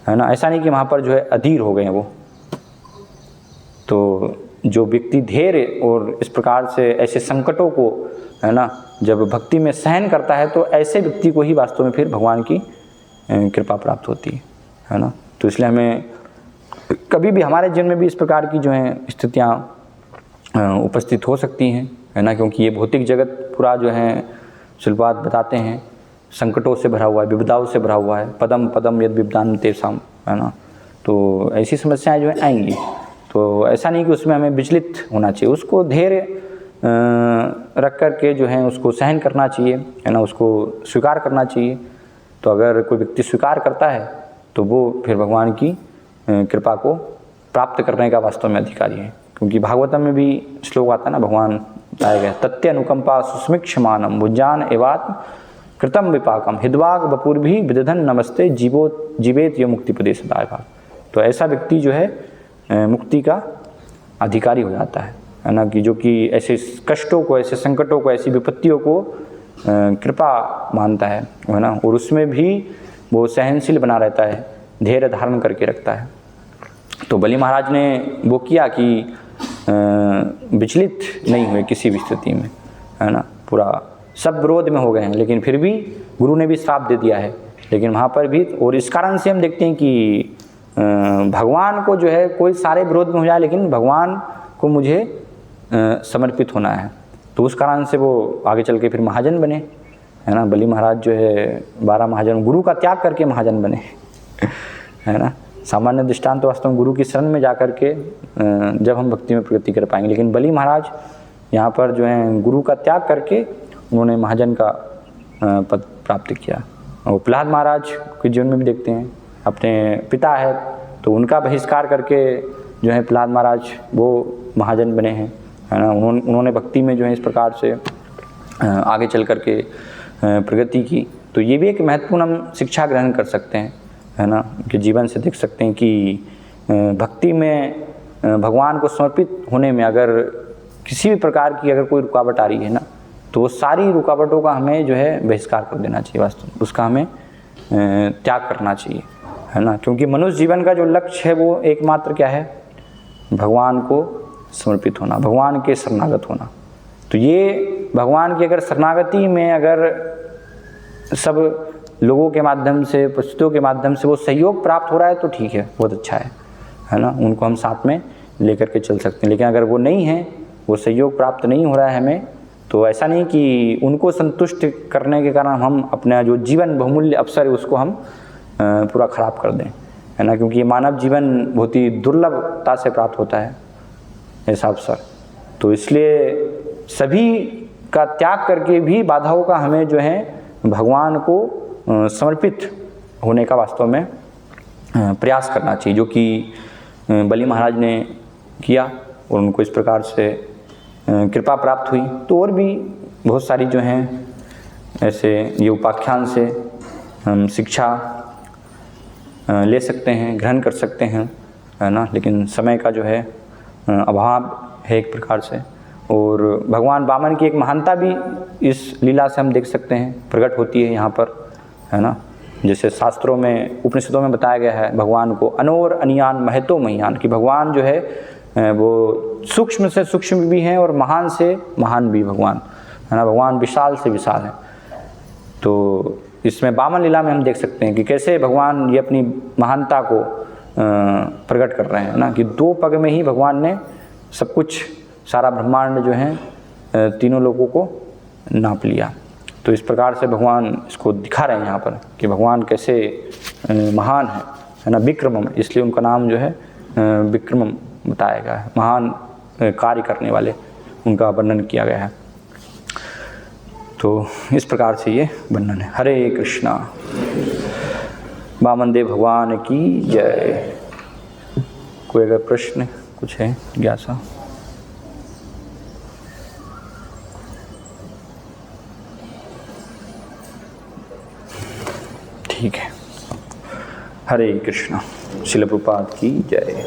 है ना। ऐसा नहीं कि वहाँ पर जो है अधीर हो गए हैं वो। तो जो व्यक्ति धैर्य और इस प्रकार से ऐसे संकटों को है ना जब भक्ति में सहन करता है तो ऐसे व्यक्ति को ही वास्तव में फिर भगवान की कृपा प्राप्त होती है ना। तो इसलिए हमें कभी भी हमारे जीवन में भी इस प्रकार की जो है स्थितियाँ उपस्थित हो सकती हैं है ना, क्योंकि ये भौतिक जगत पूरा जो है शिल्पात बताते हैं संकटों से भरा हुआ है, विपदाओं से भरा हुआ है। पदम पदम यद विपदान तेषाम है ना। तो ऐसी समस्याएं जो है आएंगी, तो ऐसा नहीं कि उसमें हमें विचलित होना चाहिए, उसको धैर्य रख कर के जो है उसको सहन करना चाहिए है ना, उसको स्वीकार करना चाहिए। तो अगर कोई व्यक्ति स्वीकार करता है तो वो फिर भगवान की कृपा को प्राप्त करने का वास्तव में अधिकारी है। क्योंकि भागवतम में भी श्लोक आता है ना, भगवान बताए गए तत्य अनुकंपा सुस्मिक्षमानम भुजान एवात्म कृतम विपाकम हिदवाग बपुर भी विदधन नमस्ते जीवेत यो मुक्ति प्रदेश दाय भाग। तो ऐसा व्यक्ति जो है मुक्ति का अधिकारी हो जाता है ना, कि जो कि ऐसे कष्टों को, ऐसे संकटों को, ऐसी विपत्तियों को कृपा मानता है ना, और उसमें भी वो सहनशील बना रहता है, धैर्य धारण करके रखता है। तो बलि महाराज ने वो किया कि विचलित नहीं हुए किसी भी स्थिति में है ना, पूरा सब विरोध में हो गए हैं, लेकिन फिर भी गुरु ने भी श्राप दे दिया है। लेकिन वहाँ पर भी, और इस कारण से हम देखते हैं कि भगवान को जो है कोई सारे विरोध में हो जाए, लेकिन भगवान को मुझे समर्पित होना है, तो उस कारण से वो आगे चल के फिर महाजन बने, है ना। बलि महाराज जो है 12 महाजन, गुरु का त्याग करके महाजन बने, है ना। सामान्य दृष्टांत तो वास्तव में गुरु की शरण में जा कर के जब हम भक्ति में प्रगति कर पाएंगे, लेकिन बलि महाराज यहाँ पर जो है गुरु का त्याग करके उन्होंने महाजन का पद प्राप्त किया। और प्रहलाद महाराज के जीवन में भी देखते हैं, अपने पिता है तो उनका बहिष्कार करके जो है प्रहलाद महाराज वो महाजन बने हैं, है ना। उन्होंने भक्ति में जो है इस प्रकार से आगे चल कर के प्रगति की। तो ये भी एक महत्वपूर्ण हम शिक्षा ग्रहण कर सकते हैं, है ना, कि जीवन से देख सकते हैं कि भक्ति में भगवान को समर्पित होने में अगर किसी भी प्रकार की अगर कोई रुकावट आ रही है ना, तो वो सारी रुकावटों का हमें जो है बहिष्कार कर देना चाहिए, वास्तव उसका हमें त्याग करना चाहिए, है ना। क्योंकि मनुष्य जीवन का जो लक्ष्य है वो एकमात्र क्या है, भगवान को समर्पित होना, भगवान के शरणागत होना। तो ये भगवान की अगर शरणागति में अगर सब लोगों के माध्यम से, परिस्थितियों के माध्यम से वो सहयोग प्राप्त हो रहा है तो ठीक है, बहुत अच्छा है ना, उनको हम साथ में लेकर के चल सकते हैं। लेकिन अगर वो नहीं है, वो सहयोग प्राप्त नहीं हो रहा है हमें, तो ऐसा नहीं कि उनको संतुष्ट करने के कारण हम अपना जो जीवन बहुमूल्य अवसर है उसको हम पूरा खराब कर दें, है ना। क्योंकि ये मानव जीवन बहुत ही दुर्लभता से प्राप्त होता है ऐसा अवसर, तो इसलिए सभी का त्याग करके भी बाधाओं का हमें जो है भगवान को समर्पित होने का वास्तव में प्रयास करना चाहिए, जो कि बलि महाराज ने किया और उनको इस प्रकार से कृपा प्राप्त हुई। तो और भी बहुत सारी जो हैं ऐसे ये उपाख्यान से हम शिक्षा ले सकते हैं, ग्रहण कर सकते हैं, है ना। लेकिन समय का जो है अभाव है एक प्रकार से, और भगवान वामन की एक महानता भी इस लीला से हम देख सकते हैं, प्रकट होती है यहाँ पर, है ना। जैसे शास्त्रों में, उपनिषदों में बताया गया है भगवान को अनोर अनियान महतो महियान, कि भगवान जो है वो सूक्ष्म से सूक्ष्म भी हैं और महान से महान भी भगवान, है ना। भगवान विशाल से विशाल है। तो इसमें वामन लीला में हम देख सकते हैं कि कैसे भगवान ये अपनी महानता को प्रकट कर रहे हैं ना, कि 2 पग में ही भगवान ने सब कुछ, सारा ब्रह्मांड जो है तीनों लोगों को नाप लिया। तो इस प्रकार से भगवान इसको दिखा रहे हैं यहाँ पर कि भगवान कैसे महान है ना, विक्रमम, इसलिए उनका नाम जो है विक्रमम बताया गया है, महान कार्य करने वाले उनका वर्णन किया गया है। तो इस प्रकार से ये वर्णन है। हरे कृष्णा। वामन देव भगवान की जय। कोई अगर प्रश्न कुछ है, जिज्ञासा? ठीक है। हरे कृष्णा। श्रील प्रभुपाद की जय।